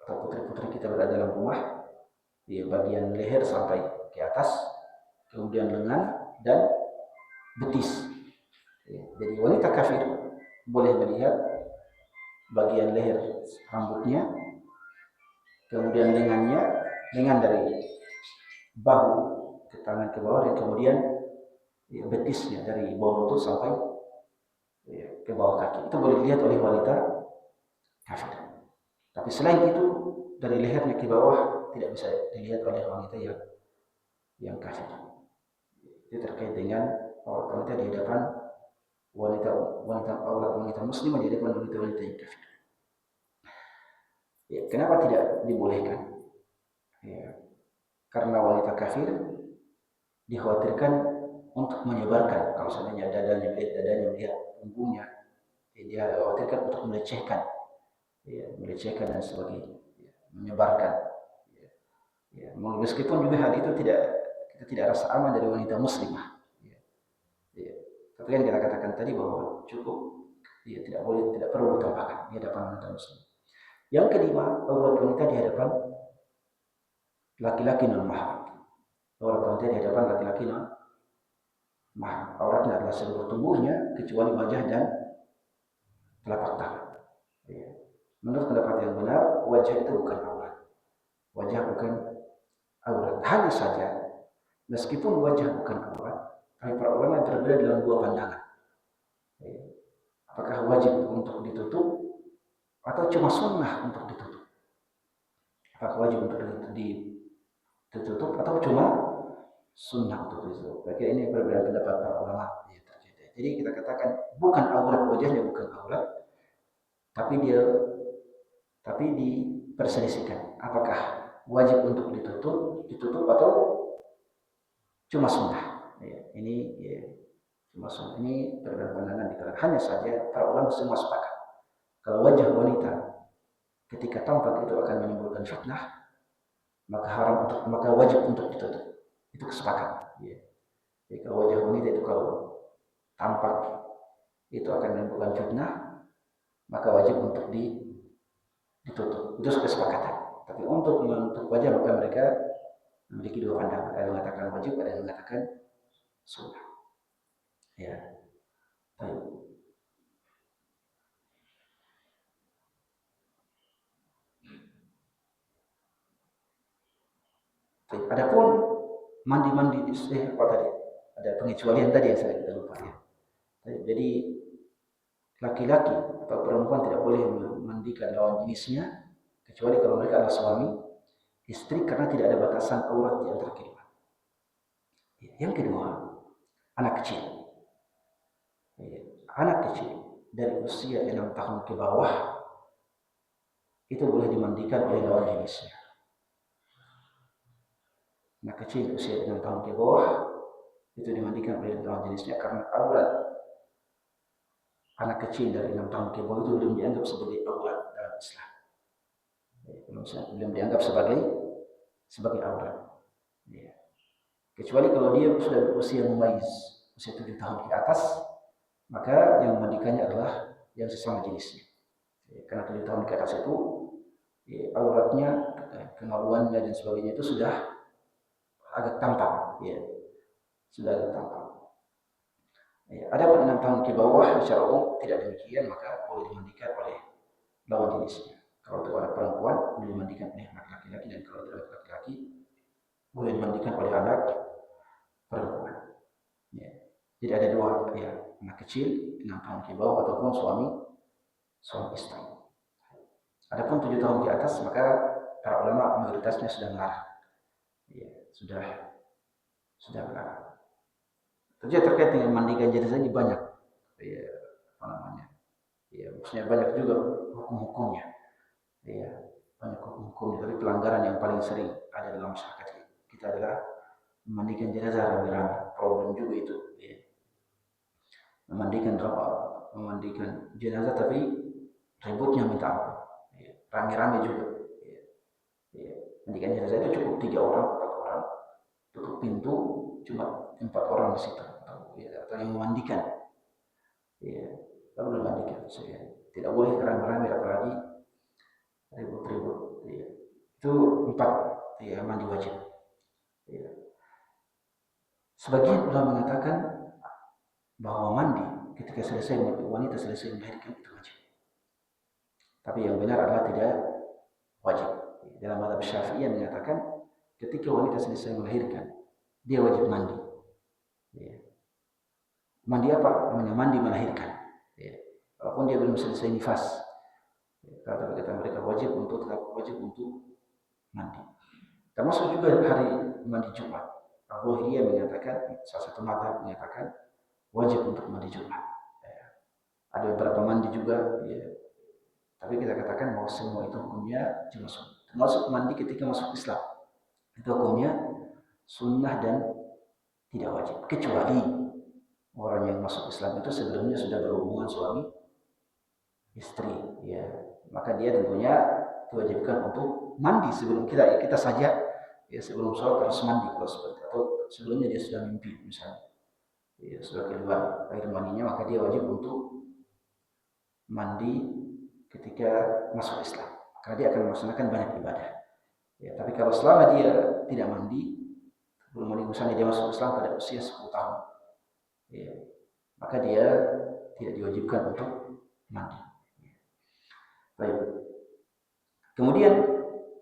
A: atau putri-putri kita berada dalam rumah? Ya, bagian leher sampai ke atas, kemudian lengan dan betis. Ya, jadi wanita kafir boleh melihat bagian leher rambutnya, kemudian lengan dari bahu ke tangan ke bawah, dan kemudian betisnya dari bawah lutut sampai ke bawah kaki. Itu boleh dilihat oleh wanita kafir. Tapi selain itu, dari lehernya ke bawah tidak bisa dilihat oleh wanita yang kafir. Itu terkait dengan aurat wanita di hadapan aurat wanita muslimah di hadapan wanita yang kafir. Ya, kenapa tidak dibolehkan? Ya, karena wanita kafir dikhawatirkan untuk menyebarkan. Kalau seandainya dadanya melihat punggungnya, dia khawatirkan untuk melecehkan dan sebagainya, menyebarkan. Meskipun juga hal itu kita tidak rasa aman dari wanita muslimah. Tapi kan kita katakan tadi bahwa cukup, tidak perlu ditampakkan di hadapan wanita muslim. Yang kelima, aurat wanita di hadapan laki-laki non mahram. Aurat wanita di hadapan laki-laki non mahram. Auratnya adalah seluruh tubuhnya kecuali wajah dan telapak tangan. Menurut pendapat yang benar, wajah itu bukan aurat. Wajah bukan aurat. Hanya saja, meskipun wajah bukan aurat, tapi para ulama berbeda dalam dua pandangan. Apakah wajib untuk ditutup atau cuma sunnah untuk ditutup? Apakah wajib untuk ditutup atau cuma sunnah untuk ditutup? Bagi ini perbedaan pendapat para ulama. Jadi kita katakan bukan aurat, wajahnya bukan aurat, tapi diperselisihkan. Apakah wajib untuk ditutup atau cuma sunnah? Ini cuma sunnah. Ini perbedaan pandangan di kalangan. Hanya saja para ulama semua sepakat kalau wajah wanita ketika tampak itu akan menimbulkan fitnah, maka wajib untuk ditutup. Itu kesepakatan. Jadi kalau wajah wanita itu kalau tampak itu akan menimbulkan fitnah, maka wajib untuk ditutup. Itu kesepakatan. Tapi untuk menutup wajah, maka mereka memiliki dua pandangan. Ada yang mengatakan wajib, ada yang mengatakan sunnah. Ya. Baik. Adapun mandi apa tadi? Ada pengecualian tadi yang saya lupa ya. Jadi laki-laki atau perempuan tidak boleh memandikan lawan jenisnya kecuali kalau mereka adalah suami istri, karena tidak ada batasan aurat di antara kedua. Yang kedua, anak kecil. Anak kecil dari usia 6 tahun ke bawah itu boleh dimandikan oleh lawan jenisnya. Anak kecil usia 6 tahun ke bawah itu dimandikan oleh lawan jenisnya, karena aurat anak kecil dari 6 tahun ke bawah itu belum dianggap sebagai aurat dalam Islam. Belum dianggap sebagai aurat. Kecuali kalau dia sudah berusia mumayyiz, usia 7 tahun ke atas, maka yang memandikannya adalah yang sesama jenisnya. Karena 7 tahun ke atas itu auratnya, kemaluannya dan sebagainya itu sudah agak tampak, sudah agak tampak. Ada pun 6 tahun ke bawah, secara umum tidak demikian, maka boleh dimandikan oleh lawan jenisnya. Kalau itu anak perempuan, boleh dimandikan oleh anak laki-laki, dan kalau itu anak laki-laki, boleh dimandikan oleh anak perempuan. Jadi ada dua, anak kecil 6 tahun ke bawah ataupun suami istri. Adapun 7 tahun ke atas, maka para ulama mayoritasnya sudah melarang. Sudah melarang. Tentunya terkait dengan mandikan jenazah ini banyak, maksudnya banyak juga hukum-hukumnya. Banyak hukum-hukumnya. Tapi pelanggaran yang paling sering ada dalam masyarakat kita adalah memandikan jenazah rame-rame. Problem juga itu. Memandikan jenazah tapi ributnya minta ampun. Rame-rame juga. Mandikan jenazah itu cukup 3 orang, 4 orang. Tutup pintu, cuma 4 orang di situ. Atau yang memandikan. Lalu memandikan. Tidak boleh rame-rame, apalagi ribut-ribut. Itu 4 mandi wajib. Sebagian ulama mengatakan bahwa mandi ketika wanita selesai melahirkan itu wajib. Tapi yang benar adalah tidak wajib.
B: Dalam mazhab Syafi'iyah menyatakan ketika wanita selesai melahirkan, dia wajib mandi. Ya. Mandi apa? Namanya mandi melahirkan. Ya. Walaupun dia belum selesai nifas. Ya. Kata mereka wajib untuk mandi. Termasuk juga hari mandi Jumat. Al-Zuhriyah menyatakan, salah satu mazhab menyatakan wajib untuk mandi Jumat. Ya. Ada beberapa mandi juga, ya. Tapi kita katakan bahwa semua itu hukumnya cuma sunnah. Termasuk mandi ketika masuk Islam. Itu hukumnya sunnah dan tidak wajib. Kecuali orang yang masuk Islam itu sebelumnya sudah berhubungan suami istri, ya. Maka dia tentunya diwajibkan untuk mandi sebelum kita saja, ya, sebelum sholat harus mandi kalau seperti, atau sebelumnya dia sudah mimpi misalnya, ya, sudah keluar air maninya, maka dia wajib untuk mandi ketika masuk Islam karena dia akan melaksanakan banyak ibadah. Ya, tapi kalau selama dia tidak mandi, belum mandi, misalnya dia masuk Islam pada usia 10 tahun, ya, maka dia tidak diwajibkan untuk mandi. Baik. Kemudian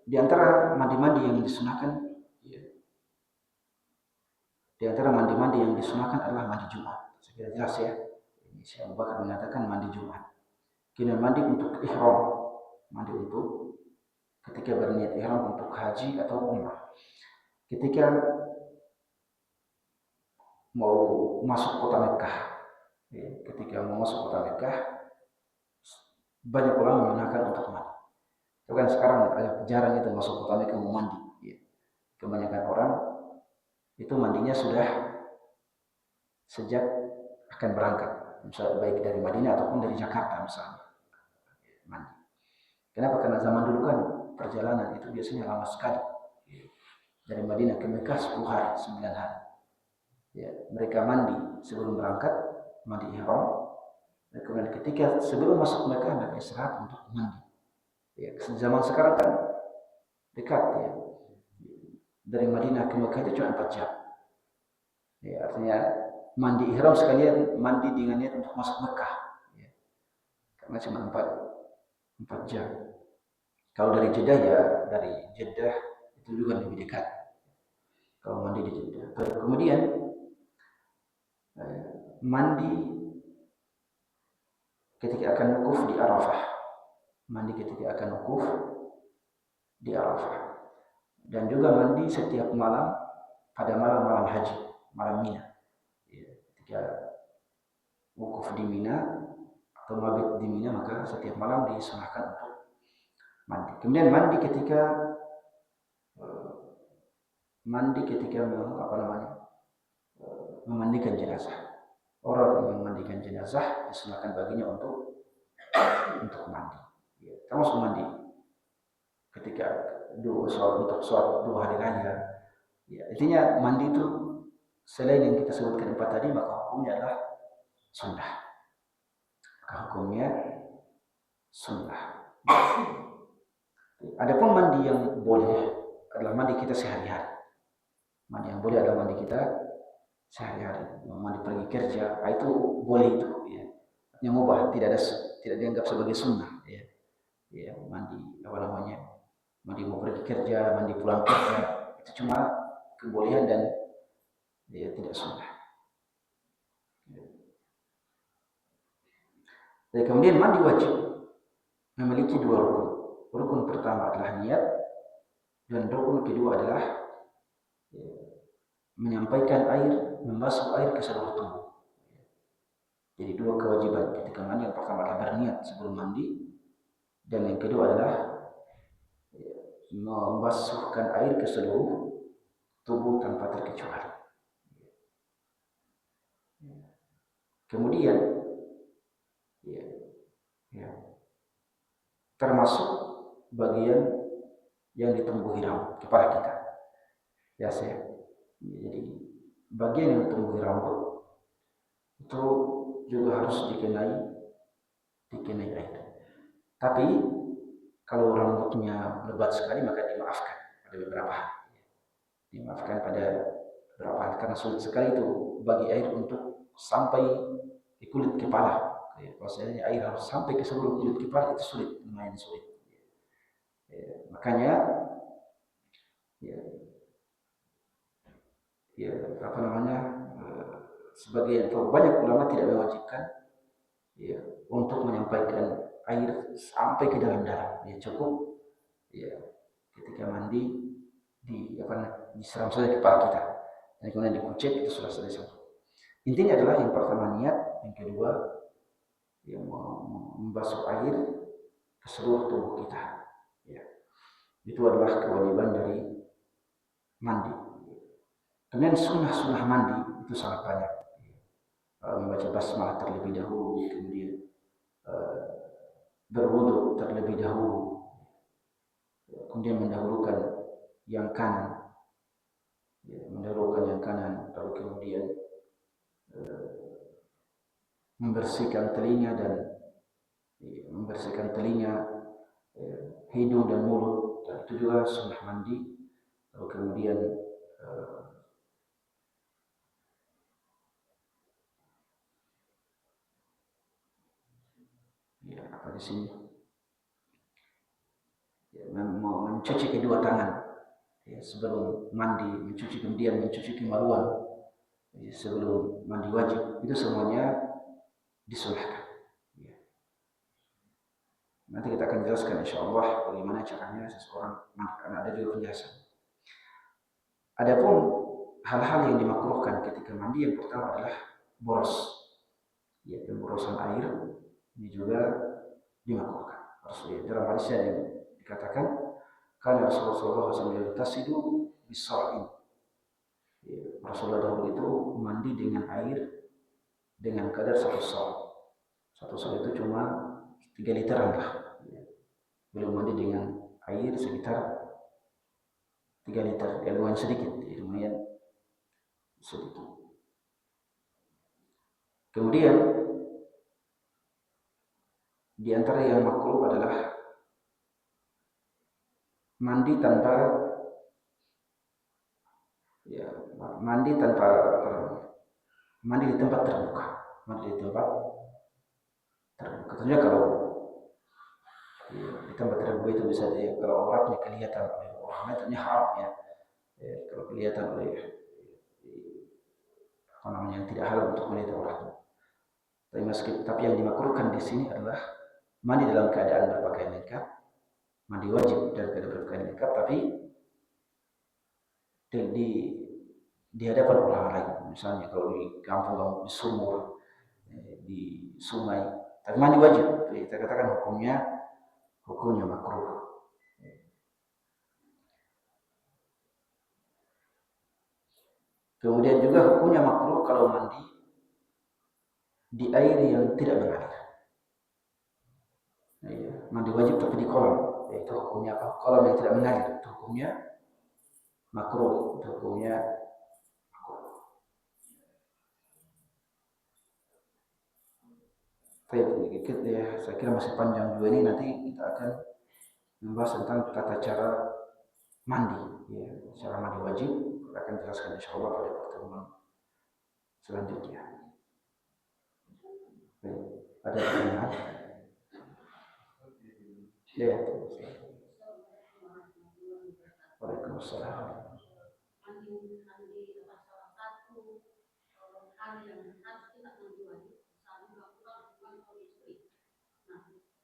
B: di antara mandi-mandi yang disunahkan, ya, di antara mandi-mandi yang disunahkan adalah mandi Jumat. Saya kira jelas ya. Ini Syekh Abu Bakar mengatakan mandi Jumat. Kemudian mandi untuk ihram, mandi untuk ketika berniat ihram untuk haji atau umrah. Ketika mau masuk kota Mekah, ya, ketika mau masuk kota Mekah, banyak orang menggunakan untuk mandi. Itu kan sekarang jarang itu masuk kota Mekah mau mandi. Ya. Kebanyakan orang itu mandinya sudah sejak akan berangkat, misalnya baik dari Madinah ataupun dari Jakarta misalnya, mandi. Kenapa? Karena zaman dulu kan perjalanan itu biasanya lama sekali. Dari Madinah ke Mekah 10 hari, 9 hari. Ya, mereka mandi sebelum berangkat, mandi ihram. Dan kemudian ketika sebelum masuk Mekah mereka istirahat untuk mandi. Ya, zaman sekarang kan dekat, ya. Dari Madinah ke Mekah itu cuma 4 jam. Ya, artinya mandi ihram sekalian mandi dengan niat untuk masuk Mekah. Ya. Karena cuma 4 jam. Kalau dari Jeddah, ya dari Jeddah itu juga lebih dekat. Kalau mandi di Jeddah. Kemudian mandi ketika akan wukuf di Arafah. Mandi ketika akan wukuf di Arafah. Dan juga mandi setiap malam pada malam haji, malam Mina. Ya, ketika wukuf di Mina atau mabit di Mina, maka setiap malam disunahkan untuk mandi. Kemudian mandi ketika memandikan jenazah. Orang yang memandikan jenazah disunahkan baginya untuk mandi. Ya, termasuk mandi ketika untuk sholat 2 hari raya. Ya, intinya mandi itu selain yang kita sebutkan 4 tadi, maka hukumnya adalah sunnah. Adapun mandi yang boleh adalah mandi kita sehari-hari. Mandi yang boleh adalah mandi kita sehari-hari. Mandi pergi kerja, itu boleh itu, ya. Yang mubah, tidak dianggap sebagai sunnah, ya. Ya, mandi mandi mau pergi kerja, mandi pulang kerja, itu cuma kebolehan dan ya tidak sunnah. Dan kemudian mandi wajib memiliki 2 rukun. Rukun pertama adalah niat, dan rukun kedua adalah menyampaikan air, membasuh air ke seluruh tubuh. Jadi 2 kewajiban ketika mandi. Yang pertama adalah berniat sebelum mandi, dan yang kedua adalah membasuhkan air ke seluruh tubuh tanpa terkecuali. Kemudian termasuk bagian yang ditumbuhi rambut kepala kita. Ya, jadi bagian yang ditumbuhi rambut itu juga harus dikenai air. Tapi kalau rambutnya lebat sekali maka dimaafkan pada beberapa hari. Dimaafkan pada beberapa hari karena sulit sekali itu bagi air untuk sampai di kulit kepala. Kalau seandainya air harus sampai ke seluruh kulit kepala, itu sulit, lumayan sulit. Makanya ya, apa namanya, sebagian atau banyak ulama tidak mewajibkan ya untuk menyampaikan air sampai ke dalam darah. Ya cukup ya ketika mandi disiram saja kepala kita dan kemudian dikucek, itu sudah selesai. Intinya adalah yang pertama niat, yang kedua yang membasuh air ke seluruh tubuh kita. Ya. Itu adalah kewajiban dari mandi. Kemudian sunnah mandi itu sangat banyak. Membaca basmalah terlebih dahulu, kemudian berwudu terlebih dahulu, kemudian mendahulukan yang kanan, lalu kemudian membersihkan telinga, hidung dan mulut, dan itu juga sunnah mandi. Lalu kemudian apa di sini? Mencuci kedua tangan sebelum mandi, kemudian mencuci kemaluan sebelum mandi wajib, itu semuanya disunahkan. Nanti kita akan jelaskan insyaallah bagaimana caranya seseorang mandi, karena ada juga penjelasan. Adapun hal-hal yang dimakruhkan ketika mandi, yang pertama adalah boros. Pemborosan air ini juga dimakruhkan. Dalam hadis yang dikatakan, karena Rasulullah SAW tasidu bisa'in. Rasulullah dahulu itu mandi dengan air dengan kadar 1 sa'. 1 sa' itu cuma 3 literan lah. Beliau mandi dengan air sekitar 3 liter, lumayan sedikit. Kemudian di antara yang makruh adalah mandi di tempat terbuka. Tentunya kalau di tempat terbuka itu bisa kalau auratnya kelihatan oleh orang lain, tentunya haram ya. Kalau kelihatan oleh yang tidak halal untuk melihat auratnya. Tapi yang dimakruhkan di sini adalah mandi dalam keadaan berpakaian lengkap, mandi wajib dalam keadaan berpakaian lengkap, tapi di hadapan orang lain. Misalnya kalau di kampung, di sumur, di sungai, tapi mandi wajib, kita katakan hukumnya makruh. Kemudian juga hukumnya makruh kalau mandi di air yang tidak mengalir. Mandi wajib tapi di kolam, itu hukumnya apa? Kolam yang tidak mengalir, itu hukumnya makruh. Saya kira masih panjang juga ini, nanti kita akan membahas tentang tata cara mandi, cara mandi wajib. Kita akan jelaskan insyaallah pada pertemuan selanjutnya. Ada pertanyaan? Ya. Waalaikumsalam.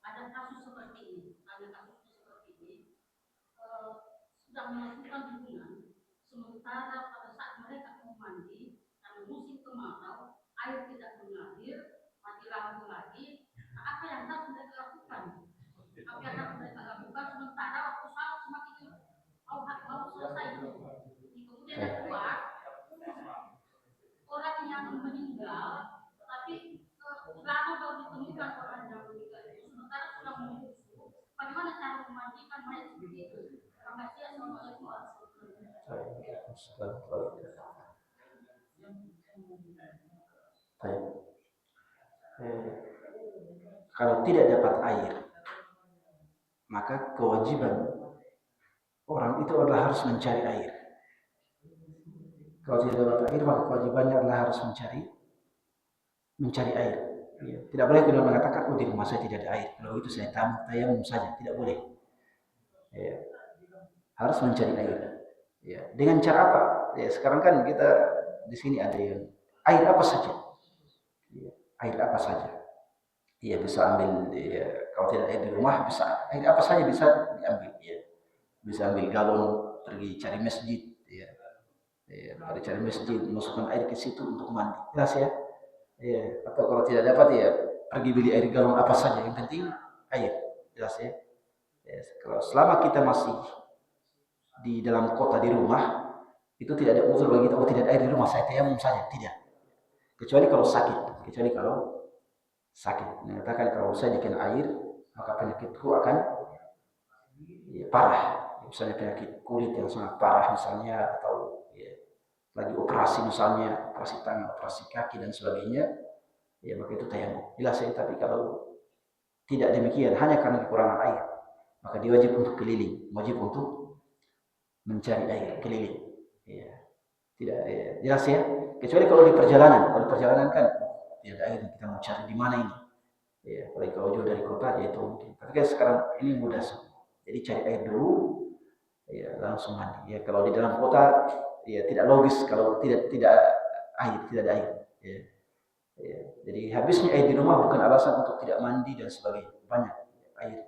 B: Ada kasus seperti ini, sudah melakukan hubungan, sementara pada saat mereka mau mandi, karena musim kemarau, air tidak mengalir, mati lampu lagi. Nah, apa yang harus mereka lakukan? Sementara waktu saat semakin mau selesai itu. Kemudian yang kedua, orang yang meninggal, tapi lama baru ditemukan orang yang meninggal itu, sementara sudah membusuk. Bagaimana cara memandikan mayat seperti itu? Terima kasih. Assalamualaikum warahmatullahi wabarakatuh. Kalau tidak dapat air, maka kewajiban orang itu adalah harus mencari air. Kalau tidak dapat air, maka kewajibannya adalah harus mencari air. Tidak boleh kita mengatakan, di rumah saya tidak ada air. Kalau itu saya tayamum saja, tidak boleh. Ya, harus mencari air. Ya, dengan cara apa? Ya, sekarang kan kita di sini ada yang air apa saja. Ya, air apa saja. Iya bisa ambil ya, kalau tidak air di rumah bisa air apa saja bisa diambil ya. Bisa ambil galon pergi cari masjid ya. Ya, pergi cari masjid masukkan air ke situ untuk mandi. Jelas ya. Ya, atau kalau tidak dapat ya pergi beli air galon apa saja yang penting air. Jelas ya. Ya, kalau selama kita masih di dalam kota di rumah itu tidak ada unsur bagi kita, oh tidak ada air di rumah saya tayamum saja, tidak. Kecuali kalau sakit, kecuali kalau sakit. Mengatakan kalau saya dikena air maka penyakitku akan ya, parah. Misalnya penyakit kulit yang sangat parah misalnya atau ya, lagi operasi misalnya operasi tangan, operasi kaki dan sebagainya, ya maka itu tayamum. Jelas ya. Tapi kalau tidak demikian hanya karena kekurangan air maka dia wajib untuk keliling, wajib untuk mencari air keliling. Ya. Tidak ya, jelas ya. Kecuali kalau di perjalanan kan tidak ada air kita mau cari di mana ini. Ya, kalau jauh dari kota ya itu mungkin. Tapi kan sekarang ini mudah semua. Jadi cari air dulu, ya langsung mandi. Ya kalau di dalam kota ya tidak logis kalau tidak air, tidak ada air. Ya, ya. Jadi habisnya air di rumah bukan alasan untuk tidak mandi dan sebagainya. Banyak air.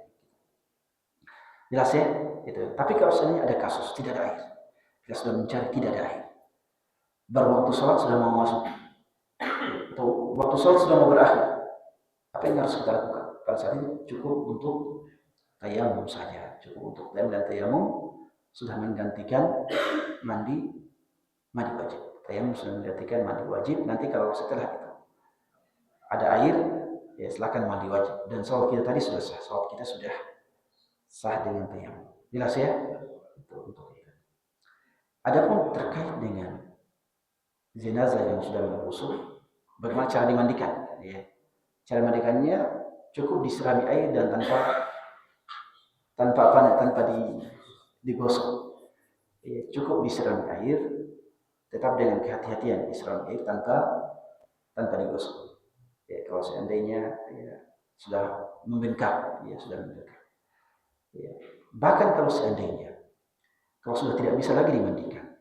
B: Jelas ya? Itu. Tapi kalau seandainya ada kasus tidak ada air, kita sudah mencari tidak ada air. Baru waktu sholat sudah mau masuk, atau waktu sholat sudah mau berakhir. Apa yang harus kita lakukan? Pada saat itu cukup untuk tayamum saja, cukup untuk tayamum dan tayamum sudah menggantikan mandi wajib. Tayamum sudah menggantikan mandi wajib. Nanti kalau setelah itu ada air, ya silakan mandi wajib. Dan sholat kita tadi sudah sah, sholat kita sudah sah dengan tayamum. Jelas ya? Itu untuk itu. Adapun terkait dengan jenazah yang sudah membusuk, bagaimana cara dimandikan? Ya. Cara mandikannya cukup disirami air dan tanpa digosok. Ya, cukup disirami air, tetap dengan kehati-hatian disirami air tanpa digosok. Ya, kalau seandainya ya, sudah membengkak, ya sudah membengkak. Ya. Bahkan kalau seandainya kalau sudah tidak bisa lagi dimandikan,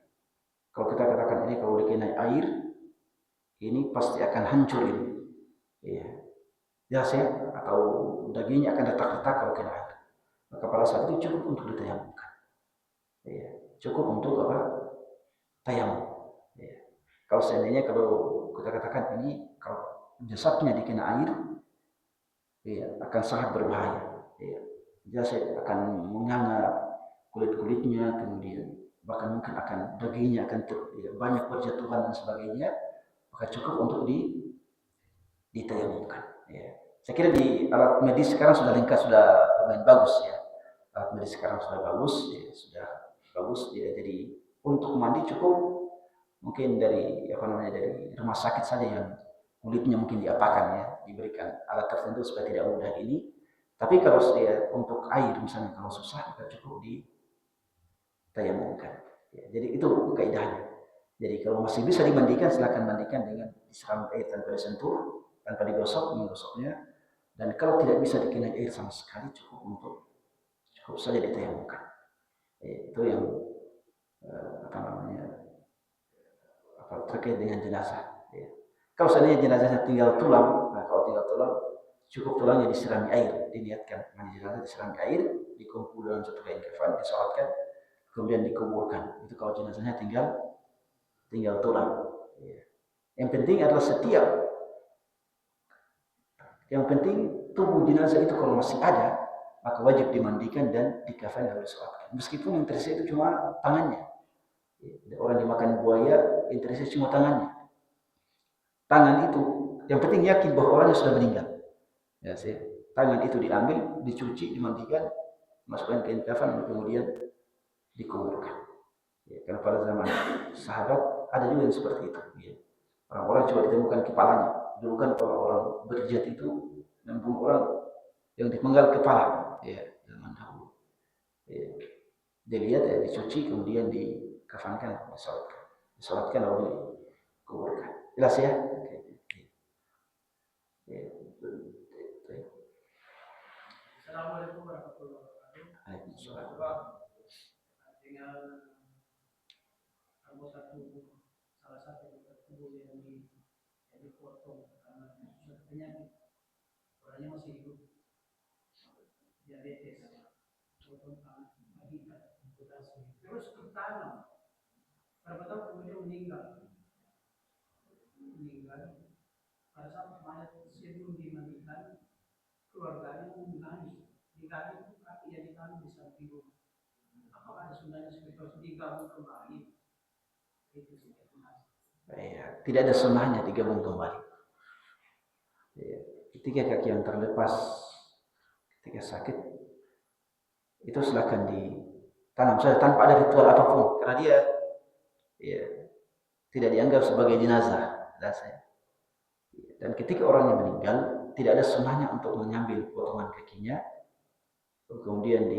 B: kalau kita katakan ini kalau dikena air, ini pasti akan hancur ini. Ya. Jelas ya, atau dagingnya akan retak-retak kalau kena air. Maka pada saat itu cukup untuk ditayamumkan. Ya. Cukup untuk apa? Tayamum. Ya. Kalau seandainya kalau kita katakan ini kalau jasadnya dikena air, ya, akan sangat berbahaya. Ya. Jasad akan menganga kulit-kulitnya, kemudian bahkan mungkin akan dagingnya akan banyak berjatuhan dan sebagainya. Maka cukup untuk ditayamumkan. Ya. Saya kira di alat medis sekarang sudah lengkap, sudah lumayan bagus ya. Alat medis sekarang sudah bagus, ya, sudah bagus. Ya. Jadi untuk mandi cukup mungkin dari dari rumah sakit saja yang kulitnya mungkin diapakan ya, diberikan alat tertentu supaya tidak mudah ini. Tapi kalau saya untuk air misalnya kalau susah kita cukup ditayamumkan. Ya. Jadi itu kaidahnya. Jadi kalau masih bisa dimandikan silakan mandikan dengan disiram air tanpa disentuh, tanpa menggosoknya. Dan kalau tidak bisa dikenai air sama sekali cukup saja ditayamumkan. Itu yang terkait dengan jenazah. Ya. Kalau seandainya jenazahnya tinggal tulang, nah kalau tinggal tulang cukup tulangnya disirami air, diniatkan mandi jenazah disirami air, dikumpul dalam satu kain kafan, disolatkan, kemudian dikuburkan. Itu kalau jenazahnya tinggal tulang. Ya. Yang penting adalah yang penting tubuh jenazah itu kalau masih ada, maka wajib dimandikan dan dikafan dan disolatkan. Meskipun yang tersisa itu cuma tangannya. Orang dimakan buaya, yang tersisa cuma tangannya. Tangan itu, yang penting yakin bahwa orangnya sudah meninggal. Ya, tangan itu diambil, dicuci, dimandikan, masukkan ke kafan, kemudian dikuburkan. Ya, karena pada zaman sahabat ada juga yang seperti itu. Ya. Orang-orang coba ditemukan kepalanya. Dulu kan kalau orang berjihad itu membunuh orang yang dipenggal kepala. Ya, zaman dahulu. Ya. Dilihat ya, dicuci, kemudian dikafankan, disolatkan lalu dikuburkan. Jelas ya? Assalamualaikum warahmatullahi wabarakatuh.
C: dengan anggota tubuh salah satu anggota tubuh yang dipotong karena suatu penyakit, orangnya masih hidup, diabetes, potong tangan, terus ditanam, berapa tahun kemudian meninggal. Pada saat mayat sebelum dimandikan, keluarganya menangis, digali itu kaki yang ditanam di samping rumah. Apakah ada sunnahnya seperti itu digabung kembali? Itu sih.
B: Ya, tidak ada sunnahnya digabung kembali. Ya, ketika kaki yang terlepas, ketika sakit, itu silakan ditanam saja tanpa ada ritual apapun, karena dia ya, tidak dianggap sebagai jenazah. Dan ketika orangnya meninggal, tidak ada sunnahnya untuk mengambil potongan kakinya, kemudian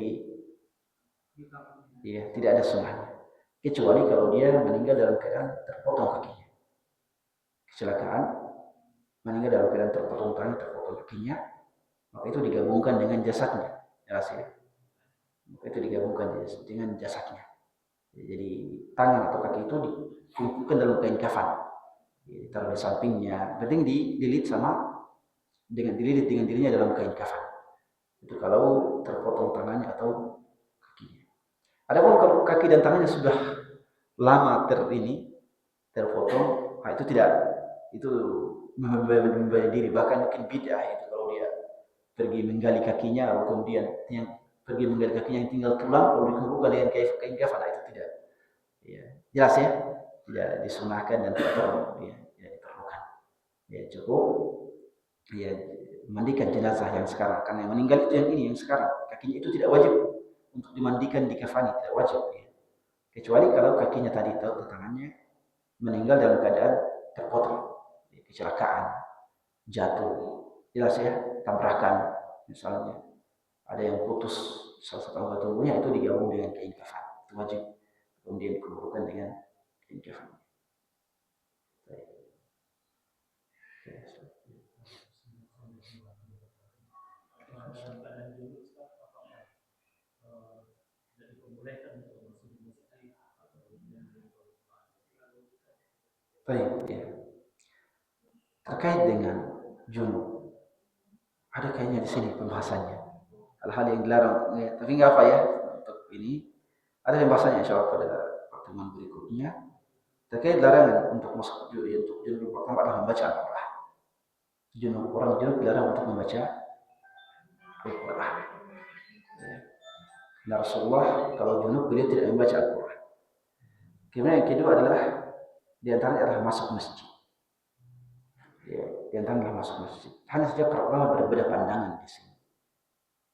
B: tidak ada sunnahnya. Kecuali kalau dia meninggal dalam keadaan terpotong kakinya. Kecelakaan, meninggal dalam keadaan terpotong tangan, terpotong kakinya, maka itu digabungkan dengan jasadnya. Jelas ya? Maka itu digabungkan dengan jasadnya. Jadi tangan atau kaki itu dikumpulkan dalam kain kafan, ditaruh di sampingnya. Penting dililit dengan dirinya dalam kain kafan. Itu kalau terpotong tangannya atau kakinya. Adapun kalau kaki dan tangannya sudah lama terpotong, itu tidak, itu membebani diri, bahkan mungkin bid'ah itu kalau dia pergi menggali kakinya, atau kemudian yang pergi menggali kakinya yang tinggal tulang lalu dikumpulkan dengan kain kafan, itu tidak, ya, jelas ya, tidak disunahkan dan tidak diperlukan. Ya cukup ya mandikan jenazah yang sekarang, karena yang meninggal itu yang sekarang, kakinya itu tidak wajib untuk dimandikan, dikafani, tidak wajib ya. Kecuali kalau kakinya tadi atau tangannya meninggal dalam keadaan terpotong, kecelakaan, jatuh, jelas ya, tabrakan misalnya, ada yang putus salah satu anggota tubuhnya, itu digabung dengan kain kafan, itu wajib, kemudian dikumpulkan dengan kain kafan. Baik, ya. Terkait dengan junub, ada kayaknya di sini pembahasannya. Hal-hal yang dilarang, ya, tapi nggak apa ya untuk ini. Ada pembahasannya insya Allah pada pertemuan berikutnya. Terkait larangan untuk masuk junub pertama adalah membaca Al-Quran. Orang junub dilarang untuk membaca Al-Quran. Ya. Rasulullah kalau junub beliau tidak membaca Al-Quran. Kemudian yang kedua adalah di antaranya adalah masuk masjid. Ya, di antaranya masuk masjid. Hanya saja para ulama berbeda pandangan di sini.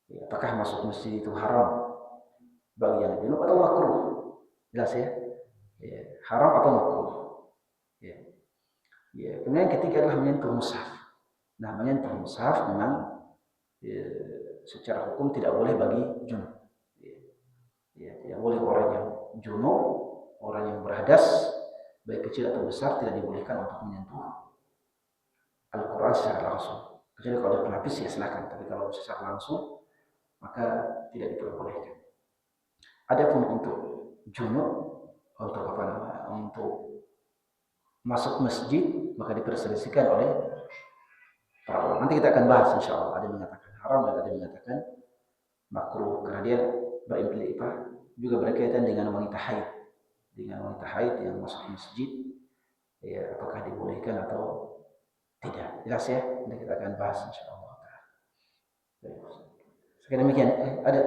B: Ya, apakah masuk masjid itu haram bagi yang junub atau makruh? Jelas ya? Ya, haram atau makruh? Ya. Ya, kemudian ketiga adalah menyentuh mushaf. Nah, menyentuh mushaf memang ya, secara hukum tidak boleh bagi junub. Ya, tidak boleh orang yang junub, orang yang berhadas, baik kecil atau besar, tidak dibolehkan untuk menyentuh Al-Quran secara langsung. Kecuali kalau ada pelapis ya silakan, tapi kalau secara langsung maka tidak diperbolehkan. Adapun untuk junub, untuk masuk masjid, maka diperselisihkan oleh para ulama. Nanti kita akan bahas insya Allah. Ada yang mengatakan haram dan ada yang mengatakan makruh, karena dia berimplikasi juga berkaitan dengan wanita haid. Dengan wanita haid yang masuk masjid, ya apakah dibolehkan atau tidak? Jelas ya? Nanti kita akan bahas insya Allah. Sekian demikian. Ada?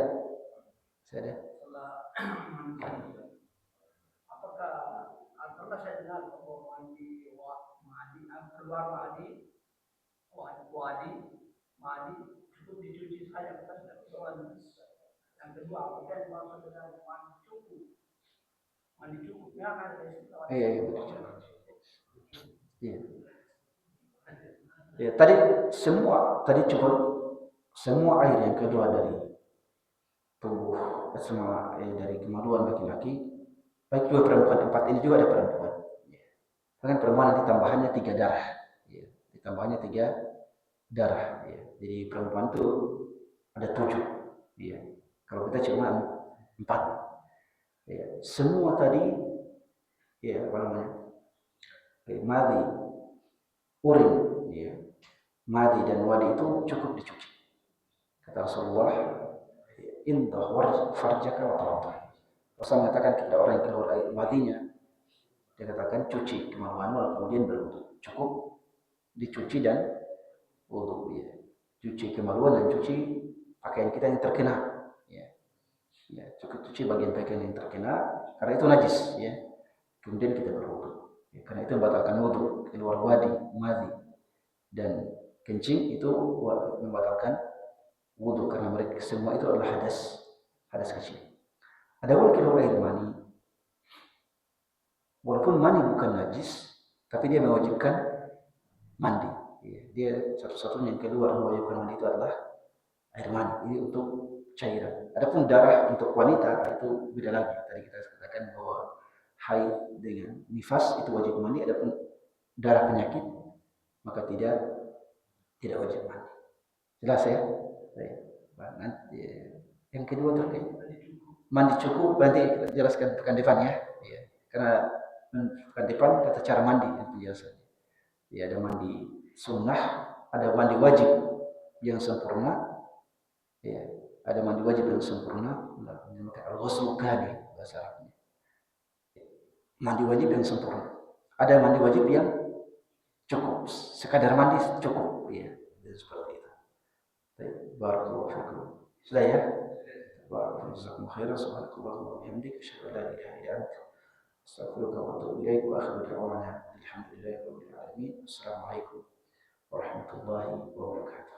B: Saya ada.
C: Apakah saya dengar bahwa mandi keluar mandi cukup dicuci saja, kita sudah keluar. Yang kedua, apakah yang masuk dalam mandi cukupnya kan dari situ.
B: Iya. Ya, tadi cukup semua air yang keluar dari tubuh, semua dari kemaluan laki-laki, baik juga perempuan, 4 ini juga ada perempuan. Kan perempuan nanti tambahannya 3 darah, ya. Ditambahnya 3 darah, ya. Jadi perempuan itu ada 7, ya. Kalau kita cuma 4. Ya, semua tadi ya apa namanya? Madhi, urin, ya. Madhi dan wadi itu cukup dicuci. Kata Rasulullah, "Indah farjaka wa tawaddah." Rasul mengatakan kepada orang yang keluar air madhinya, dia katakan cuci kemaluanmu kemudian berwudu. Cukup dicuci dan wudu, ya. Cuci kemaluan dan cuci pakaian kita yang terkena, ya. Ya, cukup cuci bagian pakaian yang terkena karena itu najis, ya. Kemudian kita berwudu. Ya, karena itu membatalkan wudu. Keluar wadi, madhi dan kencing itu membatalkan wudu karena mereka semua itu adalah hadas kecil. Adapun keluar air mani, walaupun mani bukan najis, tapi dia mewajibkan mandi. Ya, dia satu-satunya yang keluar mewajibkan mandi itu adalah air mani. Ini untuk cairan. Adapun darah untuk wanita itu beda lagi. Tadi kita katakan bahwa haid dengan nifas itu wajib mandi. Adapun darah penyakit maka tidak wajib mandi. Jelas ya? Nanti yang kedua terkait mandi cukup, nanti kita jelaskan pekan depan ya. Ya. Karena pekan depan tata cara mandi yang penjelasannya. Ya, ada mandi sunnah, ada mandi wajib yang sempurna. Ya, ada mandi wajib yang sempurna, dinamakan al-ghusl kamil bahasa Arabnya. Mandi wajib yang sempurna. Ada mandi wajib yang cukup, sekadar mandi cukup, ya. Seperti itu. Barakallahu fikum. Sudah ya? Barakallahu jazakum khairan, subhanakallahumma wa bihamdika asyhadu an la ilaha illa anta astaghfiruka wa atubu ilaik wa akhiru da'wana alhamdulillahi rabbil alamin. Assalamualaikum warahmatullahi wabarakatuh.